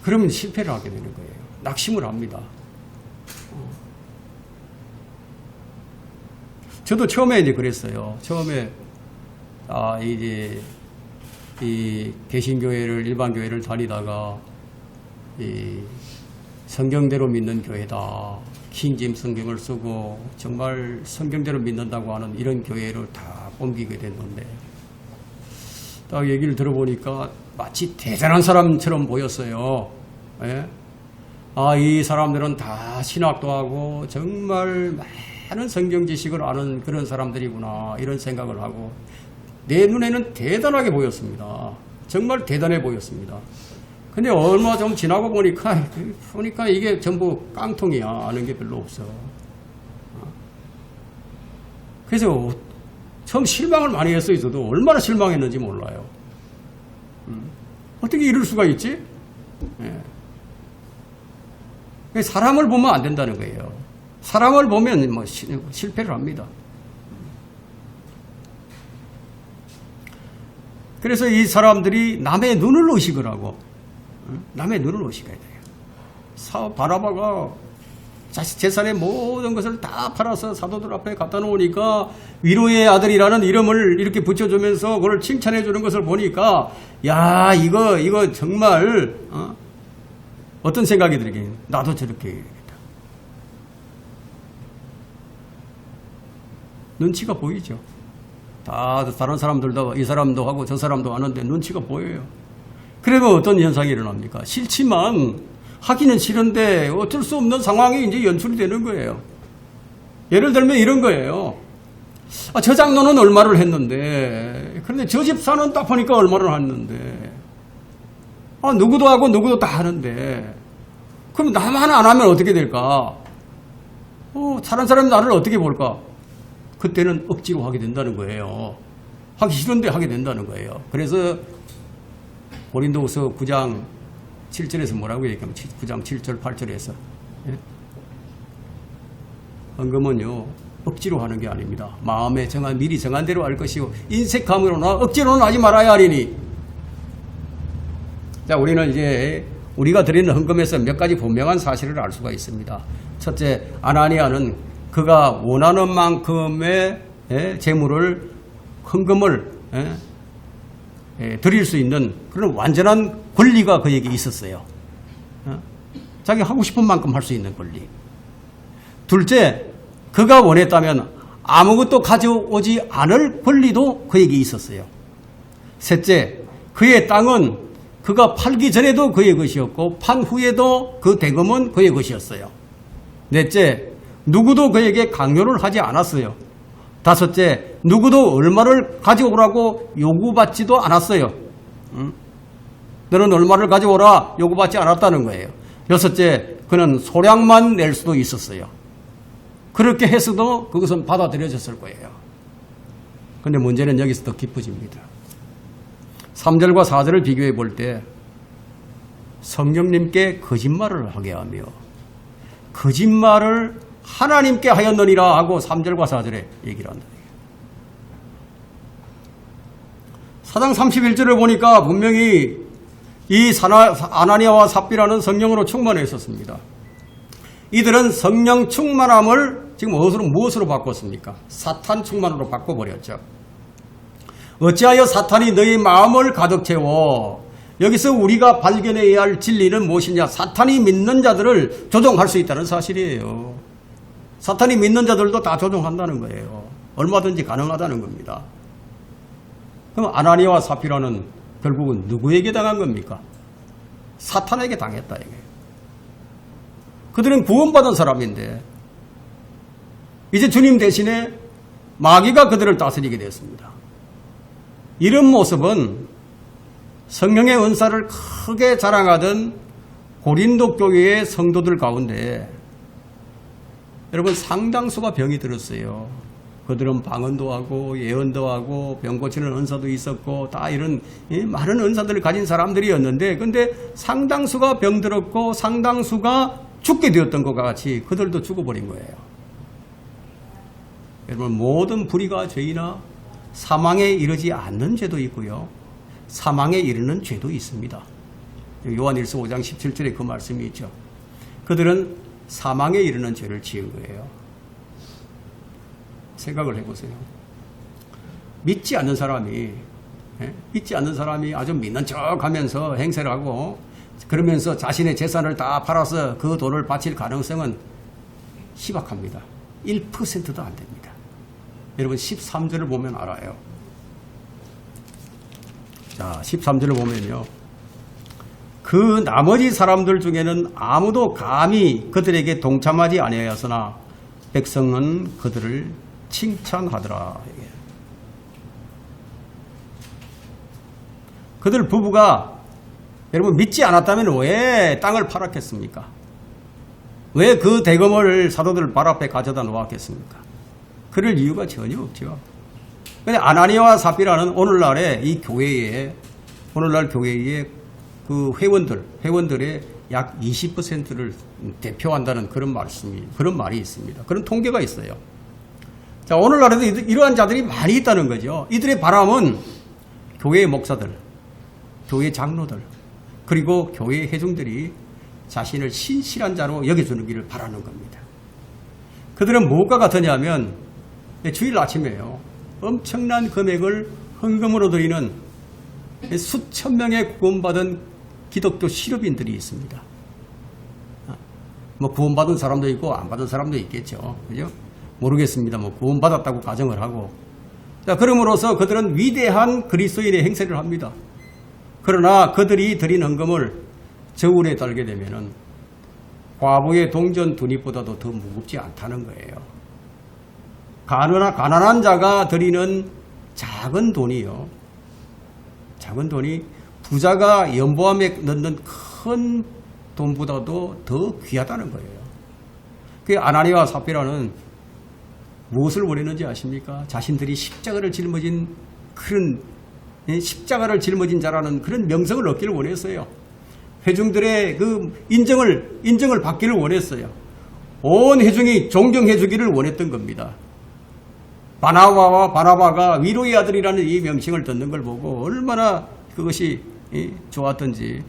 Speaker 1: 그러면 실패를 하게 되는 거예요. 낙심을 합니다. 저도 처음에 이제 그랬어요. 처음에 이제 이 개신교회를, 일반 교회를 다니다가 이 성경대로 믿는 교회다, 킹짐 성경을 쓰고 정말 성경대로 믿는다고 하는 이런 교회를 다 옮기게 됐는데, 딱 얘기를 들어보니까 마치 대단한 사람처럼 보였어요. 예? 이 사람들은 다 신학도 하고 정말 많은 성경 지식을 아는 그런 사람들이구나, 이런 생각을 하고 내 눈에는 대단하게 보였습니다. 정말 대단해 보였습니다. 근데 얼마 좀 지나고 보니까 이게 전부 깡통이야. 아는 게 별로 없어. 그래서 처음 실망을 많이 했어요. 저도 얼마나 실망했는지 몰라요. 어떻게 이럴 수가 있지? 예. 사람을 보면 안 된다는 거예요. 사람을 보면 뭐 실패를 합니다. 그래서 이 사람들이 남의 눈을 의식을 하고, 남의 눈을 의식해야 돼요. 바나바가 자식 재산의 모든 것을 다 팔아서 사도들 앞에 갖다 놓으니까 위로의 아들이라는 이름을 이렇게 붙여주면서 그걸 칭찬해 주는 것을 보니까, 야, 이거 정말 어떤 생각이 들긴, 나도 저렇게 해야겠다. 눈치가 보이죠. 다른 사람들도 이 사람도 하고 저 사람도 하는데 눈치가 보여요. 그러면 어떤 현상이 일어납니까? 싫지만 하기는 싫은데 어쩔 수 없는 상황이 이제 연출이 되는 거예요. 예를 들면 이런 거예요. 저 장로는 얼마를 했는데, 그런데 저 집사는 딱 보니까 얼마를 했는데, 누구도 하고 누구도 다 하는데, 그럼 나만 안 하면 어떻게 될까? 다른 사람이 나를 어떻게 볼까? 그때는 억지로 하게 된다는 거예요. 하기 싫은데 하게 된다는 거예요. 그래서 고린도후서 9장 7절에서 뭐라고 얘기하면 9장 7절 8절에서 헌금은요 억지로 하는 게 아닙니다. 마음에 미리 정한 대로 할 것이요 인색함으로나 억지로는 하지 말아야 하리니. 자, 우리는 이제 우리가 드리는 헌금에서 몇 가지 분명한 사실을 알 수가 있습니다. 첫째, 아나니아는 그가 원하는 만큼의 재물을, 헌금을 드릴 수 있는 그런 완전한 권리가 그에게 있었어요. 자기 하고 싶은 만큼 할 수 있는 권리. 둘째, 그가 원했다면 아무것도 가져오지 않을 권리도 그에게 있었어요. 셋째, 그의 땅은 그가 팔기 전에도 그의 것이었고 판 후에도 그 대금은 그의 것이었어요. 넷째, 누구도 그에게 강요를 하지 않았어요. 다섯째, 누구도 얼마를 가져오라고 요구받지도 않았어요. 너는 얼마를 가져오라 요구받지 않았다는 거예요. 여섯째, 그는 소량만 낼 수도 있었어요. 그렇게 해서도 그것은 받아들여졌을 거예요. 그런데 문제는 여기서 더 깊어집니다. 3절과 4절을 비교해 볼 때 성령님께 거짓말을 하게 하며 거짓말을 하나님께 하였느니라 하고 3절과 4절에 얘기를 한다. 4장 31절을 보니까 분명히 이 아나니아와 삽비라는 성령으로 충만해 있었습니다. 이들은 성령 충만함을 지금 무엇으로 바꿨습니까? 사탄 충만으로 바꿔버렸죠. 어찌하여 사탄이 너희 마음을 가득 채워. 여기서 우리가 발견해야 할 진리는 무엇이냐? 사탄이 믿는 자들을 조종할 수 있다는 사실이에요. 사탄이 믿는 자들도 다 조종한다는 거예요. 얼마든지 가능하다는 겁니다. 그럼 아나니아와 사피라는 결국은 누구에게 당한 겁니까? 사탄에게 당했다 이게. 그들은 구원받은 사람인데 이제 주님 대신에 마귀가 그들을 다스리게 되었습니다. 이런 모습은 성령의 은사를 크게 자랑하던 고린도 교회의 성도들 가운데 여러분 상당수가 병이 들었어요. 그들은 방언도 하고 예언도 하고 병 고치는 은사도 있었고 다 이런 많은 은사들을 가진 사람들이었는데 근데 상당수가 병들었고 상당수가 죽게 되었던 것과 같이 그들도 죽어버린 거예요. 여러분 모든 불의가 죄이나 사망에 이르지 않는 죄도 있고요. 사망에 이르는 죄도 있습니다. 요한일서 5장 17절에 그 말씀이 있죠. 그들은 사망에 이르는 죄를 지은 거예요. 생각을 해보세요. 믿지 않는 사람이 아주 믿는 척 하면서 행세를 하고 그러면서 자신의 재산을 다 팔아서 그 돈을 바칠 가능성은 희박합니다. 1%도 안 됩니다. 여러분 13절을 보면 알아요. 자, 13절을 보면요. 그 나머지 사람들 중에는 아무도 감히 그들에게 동참하지 아니하였으나 백성은 그들을 칭찬하더라. 그들 부부가 여러분 믿지 않았다면 왜 땅을 팔았겠습니까? 왜 그 대금을 사도들 발 앞에 가져다 놓았겠습니까? 그럴 이유가 전혀 없죠. 근데 아나니아와 사피라는 오늘날 교회의 그 회원들의 약 20%를 대표한다는 그런 말이 있습니다. 그런 통계가 있어요. 자, 오늘날에도 이러한 자들이 많이 있다는 거죠. 이들의 바람은 교회의 목사들, 교회 장로들, 그리고 교회 회중들이 자신을 신실한 자로 여겨주기를 바라는 겁니다. 그들은 무엇과 같으냐면 주일 아침에요. 엄청난 금액을 헌금으로 드리는 수천 명의 구원받은 기독교 실업인들이 있습니다. 뭐 구원받은 사람도 있고 안 받은 사람도 있겠죠. 그죠? 모르겠습니다. 뭐 구원받았다고 가정을 하고. 자, 그럼으로써 그들은 위대한 그리스도인의 행세를 합니다. 그러나 그들이 드린 헌금을 저울에 달게 되면은 과부의 동전 두립보다도 더 무겁지 않다는 거예요. 가난한 자가 드리는 작은 돈이요. 작은 돈이 부자가 연보함에 넣는 큰 돈보다도 더 귀하다는 거예요. 그 아나니아와 사피라는 무엇을 원했는지 아십니까? 자신들이 십자가를 짊어진 자라는 그런 명성을 얻기를 원했어요. 회중들의 그 인정을 받기를 원했어요. 온 회중이 존경해 주기를 원했던 겁니다. 바나바와 바나바가 위로의 아들이라는 이 명칭을 듣는 걸 보고 얼마나 그것이 좋았던지.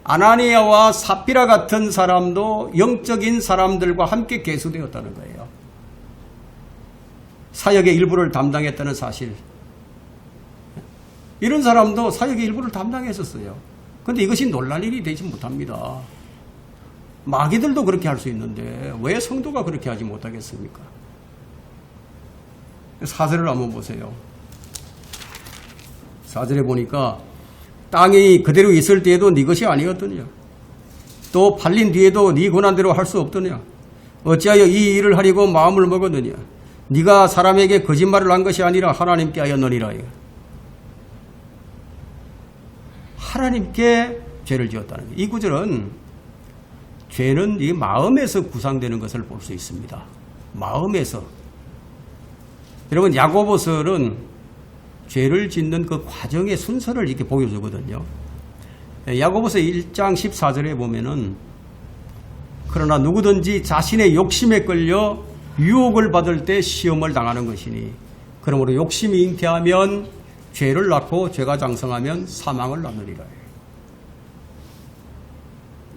Speaker 1: 아나니아와 사피라 같은 사람도 영적인 사람들과 함께 계수되었다는 거예요. 사역의 일부를 담당했다는 사실. 이런 사람도 사역의 일부를 담당했었어요. 그런데 이것이 놀랄 일이 되지 못합니다. 마귀들도 그렇게 할 수 있는데 왜 성도가 그렇게 하지 못하겠습니까? 4절을 한번 보세요. 4절에 보니까 땅이 그대로 있을 때에도 네 것이 아니었더냐. 또 팔린 뒤에도 네 고난대로 할 수 없더냐. 어찌하여 이 일을 하려고 마음을 먹었느냐. 네가 사람에게 거짓말을 한 것이 아니라 하나님께 하였느니라. 하나님께 죄를 지었다는 거예요. 이 구절은 죄는 이 마음에서 구상되는 것을 볼 수 있습니다. 마음에서. 여러분 야고보서는 죄를 짓는 그 과정의 순서를 이렇게 보여주거든요. 야고보서 1장 14절에 보면은 그러나 누구든지 자신의 욕심에 끌려 유혹을 받을 때 시험을 당하는 것이니 그러므로 욕심이 잉태하면 죄를 낳고 죄가 장성하면 사망을 낳느니라.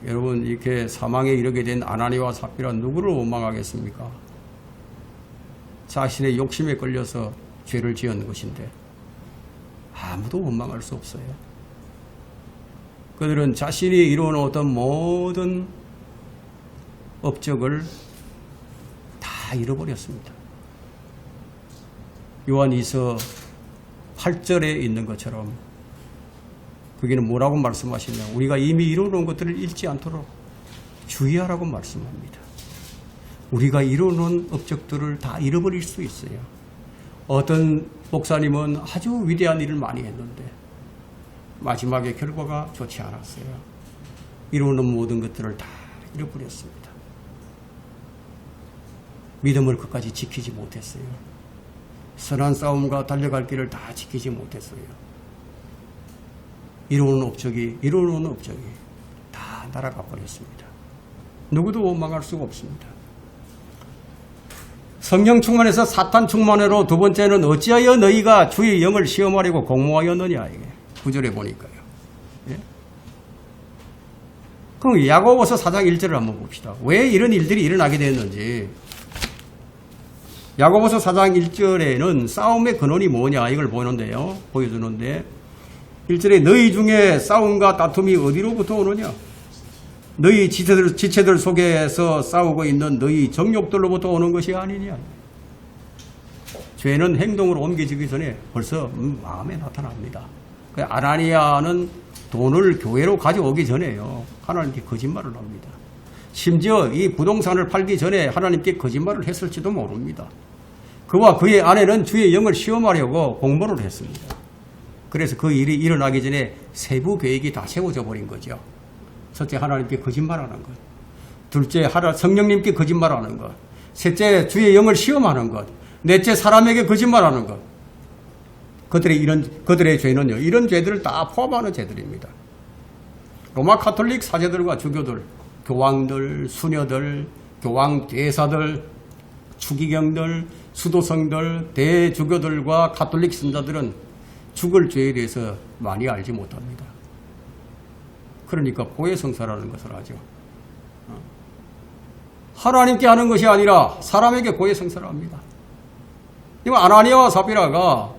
Speaker 1: 여러분 이렇게 사망에 이르게 된 아나니아와 사피라 누구를 원망하겠습니까? 자신의 욕심에 끌려서 죄를 지은 것인데 아무도 원망할 수 없어요. 그들은 자신이 이루어놓았던 모든 업적을 다 잃어버렸습니다. 요한 2서 8절에 있는 것처럼 거기는 뭐라고 말씀하시냐, 우리가 이미 이루어놓은 것들을 잃지 않도록 주의하라고 말씀합니다. 우리가 이루어놓은 업적들을 다 잃어버릴 수 있어요. 어떤 목사님은 아주 위대한 일을 많이 했는데 마지막에 결과가 좋지 않았어요. 이루어놓은 모든 것들을 다 잃어버렸습니다. 믿음을 끝까지 지키지 못했어요. 선한 싸움과 달려갈 길을 다 지키지 못했어요. 이루어놓은 업적이 다 날아가 버렸습니다. 누구도 원망할 수가 없습니다. 성령 충만해서 사탄 충만으로 두 번째는 어찌하여 너희가 주의 영을 시험하려고 공모하였느냐, 이게 9절에 보니까요. 예? 그럼 야고보서 4장 1절을 한번 봅시다. 왜 이런 일들이 일어나게 됐는지. 야고보서 4장 1절에는 싸움의 근원이 뭐냐 이걸 보여주는데 1절에 너희 중에 싸움과 다툼이 어디로부터 오느냐? 너희 지체들 속에서 싸우고 있는 너희 정욕들로부터 오는 것이 아니냐? 죄는 행동으로 옮겨지기 전에 벌써 마음에 나타납니다. 아나니아는 돈을 교회로 가져오기 전에요, 하나님께 거짓말을 합니다. 심지어 이 부동산을 팔기 전에 하나님께 거짓말을 했을지도 모릅니다. 그와 그의 아내는 주의 영을 시험하려고 공모를 했습니다. 그래서 그 일이 일어나기 전에 세부 계획이 다 세워져 버린 거죠. 첫째, 하나님께 거짓말하는 것. 둘째, 성령님께 거짓말하는 것. 셋째, 주의 영을 시험하는 것. 넷째, 사람에게 거짓말하는 것. 그들의 죄는요, 이런 죄들을 다 포함하는 죄들입니다. 로마 카톨릭 사제들과 주교들, 교황들, 수녀들, 교황 대사들, 추기경들, 수도성들, 대주교들과 카톨릭 신자들은 죽을 죄에 대해서 많이 알지 못합니다. 그러니까 고해성사라는 것을 하죠. 하나님께 하는 것이 아니라 사람에게 고해성사를 합니다. 이거 아나니아와 삽비라가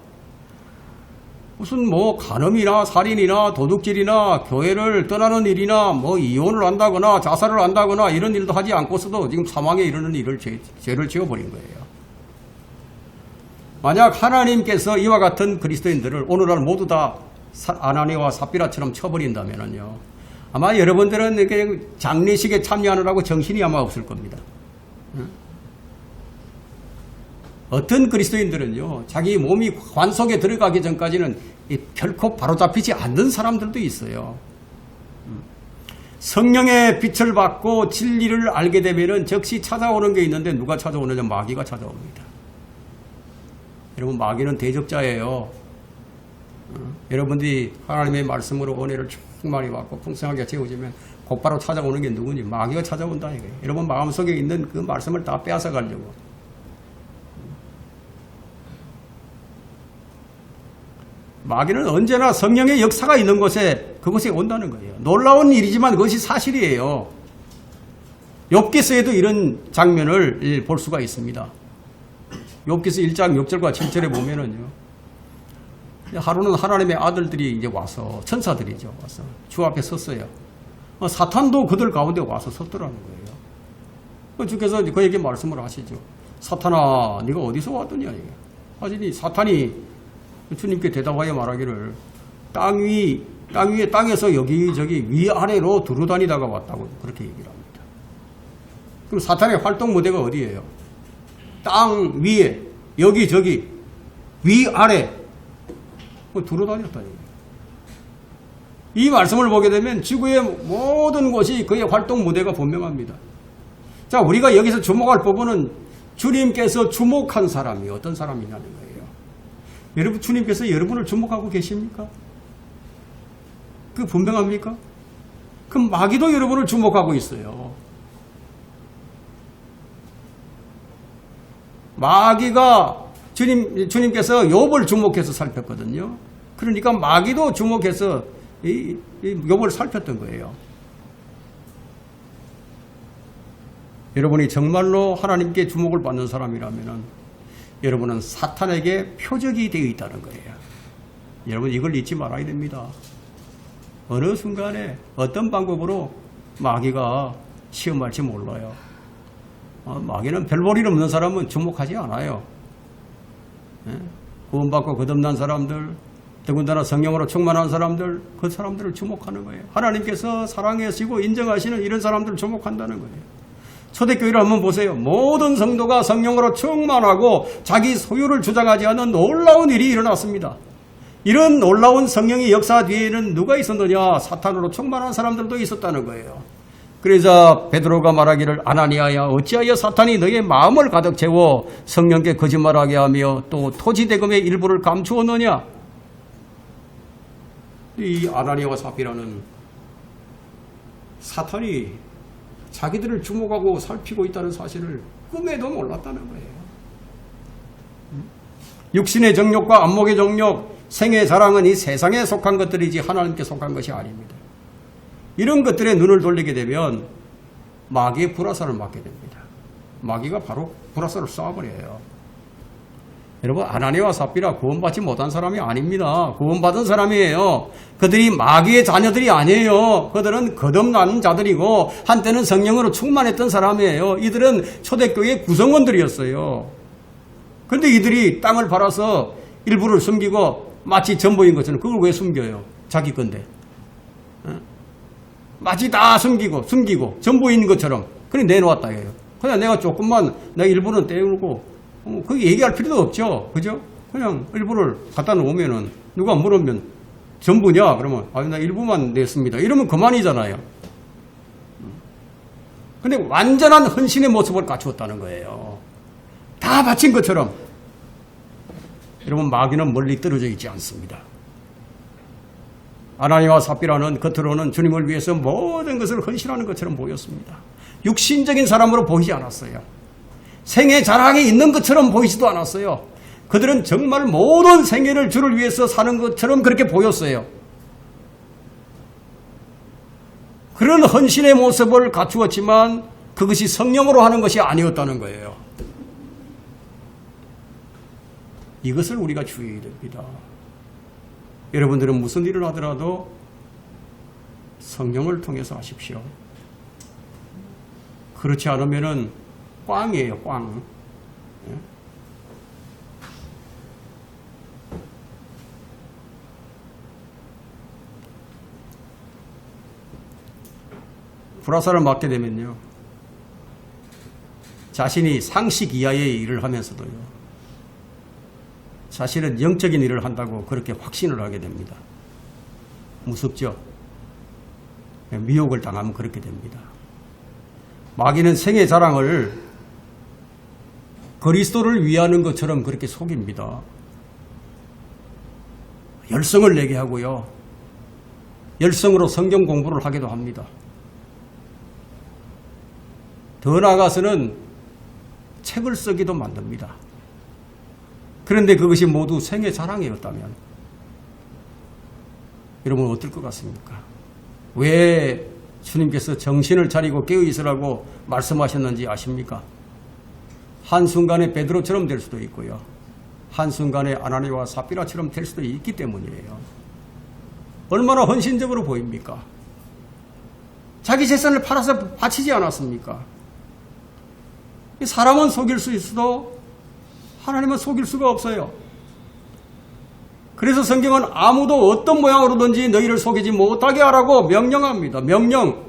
Speaker 1: 무슨 간음이나 살인이나 도둑질이나 교회를 떠나는 일이나 이혼을 한다거나 자살을 한다거나 이런 일도 하지 않고서도 지금 사망에 이르는 일을 죄를 지어버린 거예요. 만약 하나님께서 이와 같은 그리스도인들을 오늘날 모두 다 아나니아와 삽비라처럼 쳐버린다면요, 아마 여러분들은 이렇게 장례식에 참여하느라고 정신이 아마 없을 겁니다. 어떤 그리스도인들은요, 자기 몸이 관 속에 들어가기 전까지는 결코 바로잡히지 않는 사람들도 있어요. 성령의 빛을 받고 진리를 알게 되면은 즉시 찾아오는 게 있는데 누가 찾아오느냐? 마귀가 찾아옵니다. 여러분, 마귀는 대적자예요. 여러분들이 하나님의 말씀으로 은혜를 충만히 받고 풍성하게 채워지면 곧바로 찾아오는 게 누구니? 마귀가 찾아온다 이거예요. 여러분 마음속에 있는 그 말씀을 다 빼앗아 가려고. 마귀는 언제나 성령의 역사가 있는 곳에 그곳에 온다는 거예요. 놀라운 일이지만 그것이 사실이에요. 욥기서에도 이런 장면을 볼 수가 있습니다. 욥기서 1장 6절과 7절에 보면은요, 하루는 하나님의 아들들이 이제 와서, 천사들이죠, 와서 주 앞에 섰어요. 사탄도 그들 가운데 와서 섰더라는 거예요. 주께서 그에게 말씀을 하시죠. 사탄아, 네가 어디서 왔더냐? 하시니 사탄이 주님께 대답하여 말하기를 땅에서 여기저기 위아래로 두루다니다가 왔다고 그렇게 얘기를 합니다. 그럼 사탄의 활동 무대가 어디예요? 땅 위에, 여기저기, 위아래 두루다녔다. 이 말씀을 보게 되면 지구의 모든 곳이 그의 활동 무대가 분명합니다. 자, 우리가 여기서 주목할 부분은 주님께서 주목한 사람이 어떤 사람이냐는 거예요. 여러분, 주님께서 여러분을 주목하고 계십니까? 그 분명합니까? 그럼 마귀도 여러분을 주목하고 있어요. 마귀가 주님께서 욥을 주목해서 살폈거든요. 그러니까 마귀도 주목해서 욥을 살폈던 거예요. 여러분이 정말로 하나님께 주목을 받는 사람이라면 여러분은 사탄에게 표적이 되어 있다는 거예요. 여러분, 이걸 잊지 말아야 됩니다. 어느 순간에 어떤 방법으로 마귀가 시험할지 몰라요. 마귀는 별 볼 일 없는 사람은 주목하지 않아요. 예? 구원받고 거듭난 사람들, 더군다나 성령으로 충만한 사람들, 그 사람들을 주목하는 거예요. 하나님께서 사랑하시고 인정하시는 이런 사람들을 주목한다는 거예요. 초대교회를 한번 보세요. 모든 성도가 성령으로 충만하고 자기 소유를 주장하지 않는 놀라운 일이 일어났습니다. 이런 놀라운 성령의 역사 뒤에는 누가 있었느냐? 사탄으로 충만한 사람들도 있었다는 거예요. 그래서 베드로가 말하기를 아나니아야 어찌하여 사탄이 너의 마음을 가득 채워 성령께 거짓말하게 하며 또 토지대금의 일부를 감추었느냐? 이 아나니아와 삽비라는 사탄이 자기들을 주목하고 살피고 있다는 사실을 꿈에도 몰랐다는 거예요. 육신의 정욕과 안목의 정욕, 생의 자랑은 이 세상에 속한 것들이지 하나님께 속한 것이 아닙니다. 이런 것들에 눈을 돌리게 되면 마귀의 불화살을 맞게 됩니다. 마귀가 바로 불화살을 쏴버려요. 여러분, 아나니아와 삽비라 구원받지 못한 사람이 아닙니다. 구원받은 사람이에요. 그들이 마귀의 자녀들이 아니에요. 그들은 거듭난 자들이고 한때는 성령으로 충만했던 사람이에요. 이들은 초대교회의 구성원들이었어요. 그런데 이들이 땅을 팔아서 일부를 숨기고 마치 전부인 것처럼 그걸 왜 숨겨요? 자기 건데. 마치 다 숨기고 전부인 것처럼 그래 내놓았다 해요. 그냥 내가 조금만 내 일부는 떼우고 그게 얘기할 필요도 없죠. 그죠? 그냥 일부를 갖다 놓으면은 누가 물으면 전부냐? 그러면 나 일부만 냈습니다. 이러면 그만이잖아요. 근데 완전한 헌신의 모습을 갖추었다는 거예요. 다 바친 것처럼. 여러분, 마귀는 멀리 떨어져 있지 않습니다. 아나니아와 삽비라는 겉으로는 주님을 위해서 모든 것을 헌신하는 것처럼 보였습니다. 육신적인 사람으로 보이지 않았어요. 생애 자랑이 있는 것처럼 보이지도 않았어요. 그들은 정말 모든 생애를 주를 위해서 사는 것처럼 그렇게 보였어요. 그런 헌신의 모습을 갖추었지만 그것이 성령으로 하는 것이 아니었다는 거예요. 이것을 우리가 주의해야 됩니다. 여러분들은 무슨 일을 하더라도 성령을 통해서 하십시오. 그렇지 않으면은 꽝이에요, 꽝. 불화살을 맞게 되면요, 자신이 상식 이하의 일을 하면서도요, 사실은 영적인 일을 한다고 그렇게 확신을 하게 됩니다. 무섭죠? 미혹을 당하면 그렇게 됩니다. 마귀는 생의 자랑을 그리스도를 위하는 것처럼 그렇게 속입니다. 열성을 내게 하고요, 열성으로 성경 공부를 하기도 합니다. 더 나아가서는 책을 쓰기도 만듭니다. 그런데 그것이 모두 생의 자랑이었다면 여러분 어떨 것 같습니까? 왜 주님께서 정신을 차리고 깨어있으라고 말씀하셨는지 아십니까? 한순간에 베드로처럼 될 수도 있고요, 한순간에 아나니아와 삽비라처럼 될 수도 있기 때문이에요. 얼마나 헌신적으로 보입니까? 자기 재산을 팔아서 바치지 않았습니까? 사람은 속일 수 있어도 하나님은 속일 수가 없어요. 그래서 성경은 아무도 어떤 모양으로든지 너희를 속이지 못하게 하라고 명령합니다. 명령.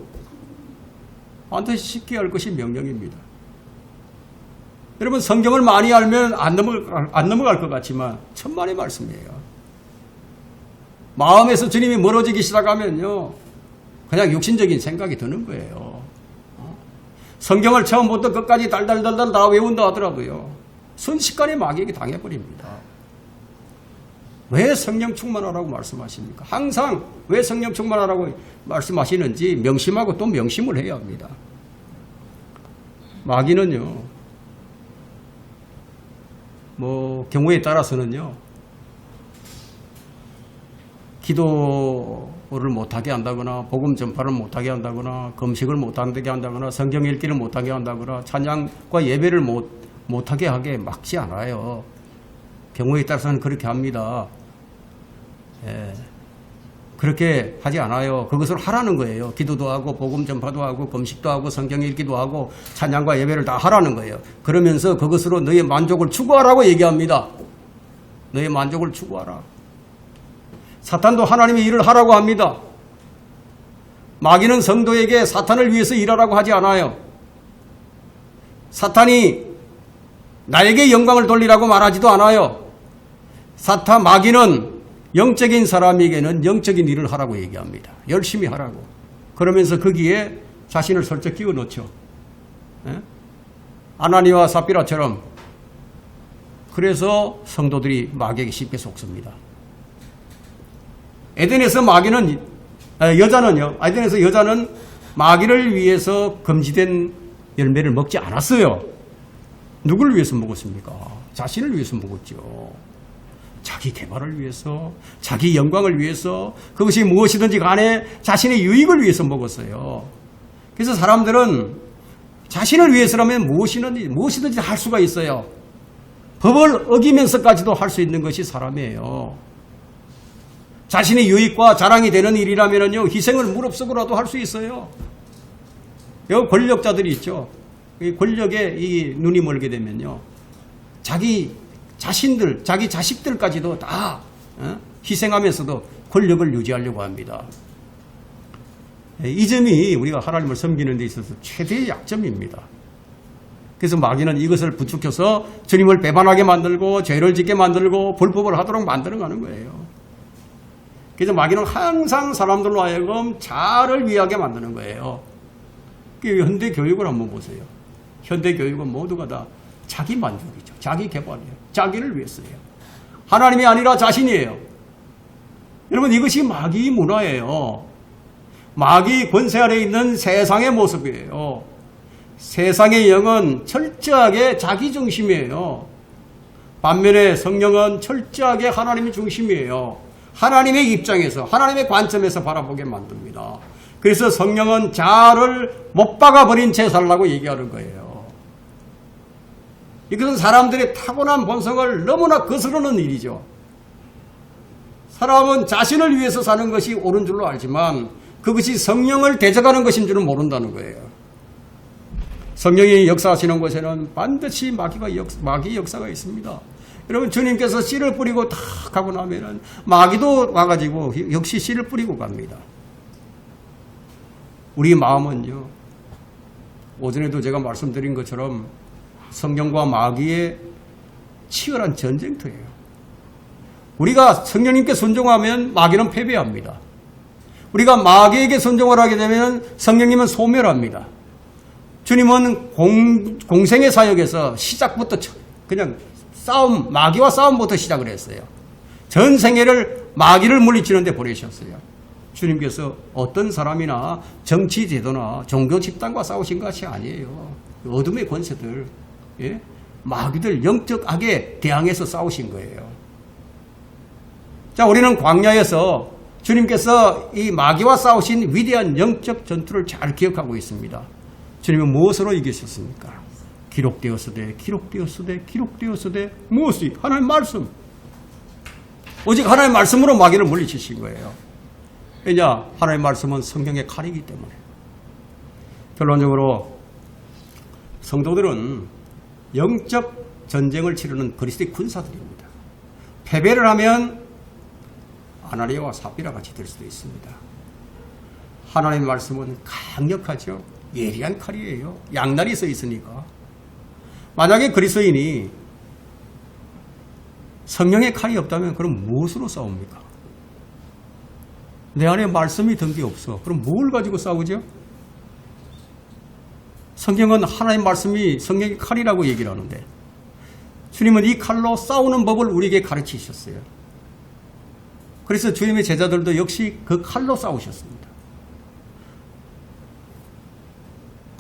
Speaker 1: 반드시 쉽게 할 것이 명령입니다. 여러분, 성경을 많이 알면 안 넘어갈 것 같지만 천만의 말씀이에요. 마음에서 주님이 멀어지기 시작하면요, 그냥 육신적인 생각이 드는 거예요. 성경을 처음부터 끝까지 달달달달 다 외운다 하더라도요, 순식간에 마귀에게 당해버립니다. 왜 성령 충만하라고 말씀하십니까? 항상 왜 성령 충만하라고 말씀하시는지 명심하고 또 명심을 해야 합니다. 마귀는요, 경우에 따라서는요, 기도를 못하게 한다거나 복음 전파를 못하게 한다거나 금식을 못하게 한다거나 성경 읽기를 못하게 한다거나 찬양과 예배를 못하게 하게 막지 않아요. 경우에 따라서는 그렇게 합니다. 예. 그렇게 하지 않아요. 그것을 하라는 거예요. 기도도 하고 복음 전파도 하고 금식도 하고 성경 읽기도 하고 찬양과 예배를 다 하라는 거예요. 그러면서 그것으로 너의 만족을 추구하라고 얘기합니다. 너의 만족을 추구하라. 사탄도 하나님의 일을 하라고 합니다. 마귀는 성도에게 사탄을 위해서 일하라고 하지 않아요. 사탄이 나에게 영광을 돌리라고 말하지도 않아요. 마귀는 영적인 사람에게는 영적인 일을 하라고 얘기합니다. 열심히 하라고. 그러면서 거기에 자신을 슬쩍 끼워 넣죠. 아나니와 삽비라처럼. 그래서 성도들이 마귀에게 쉽게 속습니다. 에덴에서 여자는 마귀를 위해서 금지된 열매를 먹지 않았어요. 누구를 위해서 먹었습니까? 자신을 위해서 먹었죠. 자기 개발을 위해서, 자기 영광을 위해서, 그것이 무엇이든지 간에 자신의 유익을 위해서 먹었어요. 그래서 사람들은 자신을 위해서라면 무엇이든지 할 수가 있어요. 법을 어기면서까지도 할 수 있는 것이 사람이에요. 자신의 유익과 자랑이 되는 일이라면요, 희생을 무릅쓰고라도 할 수 있어요. 여기 권력자들이 있죠. 이 권력에 눈이 멀게 되면요, 자기 자식들까지도 다 희생하면서도 권력을 유지하려고 합니다. 이 점이 우리가 하나님을 섬기는 데 있어서 최대의 약점입니다. 그래서 마귀는 이것을 부추겨서 주님을 배반하게 만들고 죄를 짓게 만들고 불법을 하도록 만들어가는 거예요. 그래서 마귀는 항상 사람들로 하여금 자를 위하게 만드는 거예요. 현대 교육을 한번 보세요. 현대 교육은 모두가 다 자기 만족이죠. 자기 개발이에요. 자기를 위해서예요. 하나님이 아니라 자신이에요. 여러분, 이것이 마귀 문화예요. 마귀 권세 아래 있는 세상의 모습이에요. 세상의 영은 철저하게 자기 중심이에요. 반면에 성령은 철저하게 하나님의 중심이에요. 하나님의 입장에서, 하나님의 관점에서 바라보게 만듭니다. 그래서 성령은 자아를 못 박아버린 채 살라고 얘기하는 거예요. 이것은 사람들의 타고난 본성을 너무나 거스르는 일이죠. 사람은 자신을 위해서 사는 것이 옳은 줄로 알지만 그것이 성령을 대적하는 것인 줄은 모른다는 거예요. 성령이 역사하시는 곳에는 반드시 마귀 역사가 있습니다. 여러분, 주님께서 씨를 뿌리고 탁 하고 나면은 마귀도 와가지고 역시 씨를 뿌리고 갑니다. 우리 마음은요, 오전에도 제가 말씀드린 것처럼 성령과 마귀의 치열한 전쟁터예요. 우리가 성령님께 순종하면 마귀는 패배합니다. 우리가 마귀에게 순종을 하게 되면 성령님은 소멸합니다. 주님은 공생의 사역에서 시작부터 그냥 마귀와 싸움부터 시작을 했어요. 전 생애를 마귀를 물리치는 데 보내셨어요. 주님께서 어떤 사람이나 정치 제도나 종교 집단과 싸우신 것이 아니에요. 어둠의 권세들, 마귀들 영적 악에 대항해서 싸우신 거예요. 자, 우리는 광야에서 주님께서 이 마귀와 싸우신 위대한 영적 전투를 잘 기억하고 있습니다. 주님은 무엇으로 이기셨습니까? 기록되었으되 무엇이? 하나님의 말씀. 오직 하나님의 말씀으로 마귀를 물리치신 거예요. 왜냐? 하나님의 말씀은 성경의 칼이기 때문에. 결론적으로 성도들은 영적 전쟁을 치르는 그리스도의 군사들입니다. 패배를 하면 아나니아와 삽비라 같이 될 수도 있습니다. 하나님의 말씀은 강력하죠. 예리한 칼이에요. 양날이 서 있으니까. 만약에 그리스도인이 성령의 칼이 없다면 그럼 무엇으로 싸웁니까? 내 안에 말씀이 든 게 없어. 그럼 뭘 가지고 싸우죠? 성경은 하나님의 말씀이 성령의 칼이라고 얘기를 하는데 주님은 이 칼로 싸우는 법을 우리에게 가르치셨어요. 그래서 주님의 제자들도 역시 그 칼로 싸우셨습니다.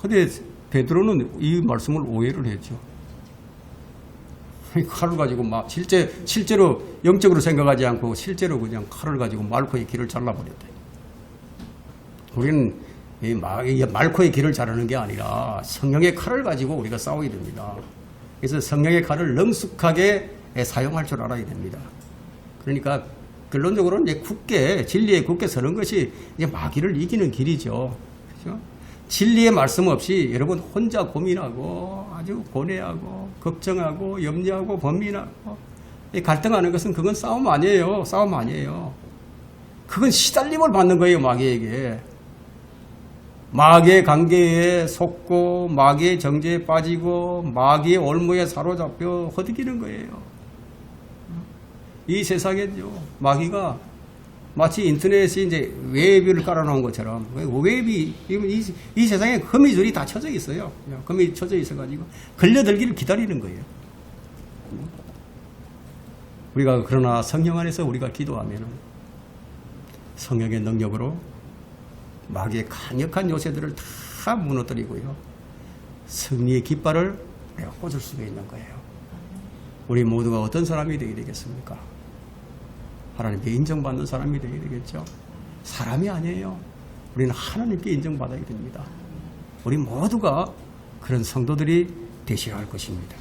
Speaker 1: 그런데 베드로는 이 말씀을 오해를 했죠. 칼을 가지고 막 실제로 영적으로 생각하지 않고 실제로 그냥 칼을 가지고 말코의 길을 잘라버렸대. 우리는 이 말코의 길을 자르는 게 아니라 성령의 칼을 가지고 우리가 싸워야 됩니다. 그래서 성령의 칼을 능숙하게 사용할 줄 알아야 됩니다. 그러니까 결론적으로는 이제 굳게, 진리에 굳게 서는 것이 이제 마귀를 이기는 길이죠. 그죠? 진리의 말씀 없이 여러분 혼자 고민하고 아주 고뇌하고 걱정하고 염려하고 번민하고 갈등하는 것은 그건 싸움 아니에요. 싸움 아니에요. 그건 시달림을 받는 거예요, 마귀에게. 마귀의 관계에 속고 마귀의 정죄에 빠지고 마귀의 올무에 사로잡혀 허덕이는 거예요. 이 세상에요, 마귀가 마치 인터넷에 이제 웹을 깔아놓은 것처럼 웹이 이 세상에 거미줄이 다 쳐져 있어요. 거미 쳐져 있어가지고 걸려들기를 기다리는 거예요. 우리가 그러나 성령 안에서 우리가 기도하면 성령의 능력으로 마귀의 강력한 요새들을 다 무너뜨리고요, 승리의 깃발을 꽂을 수가 있는 거예요. 우리 모두가 어떤 사람이 되어야 되겠습니까? 하나님께 인정받는 사람이 되어야 되겠죠. 사람이 아니에요. 우리는 하나님께 인정받아야 됩니다. 우리 모두가 그런 성도들이 되셔야 할 것입니다.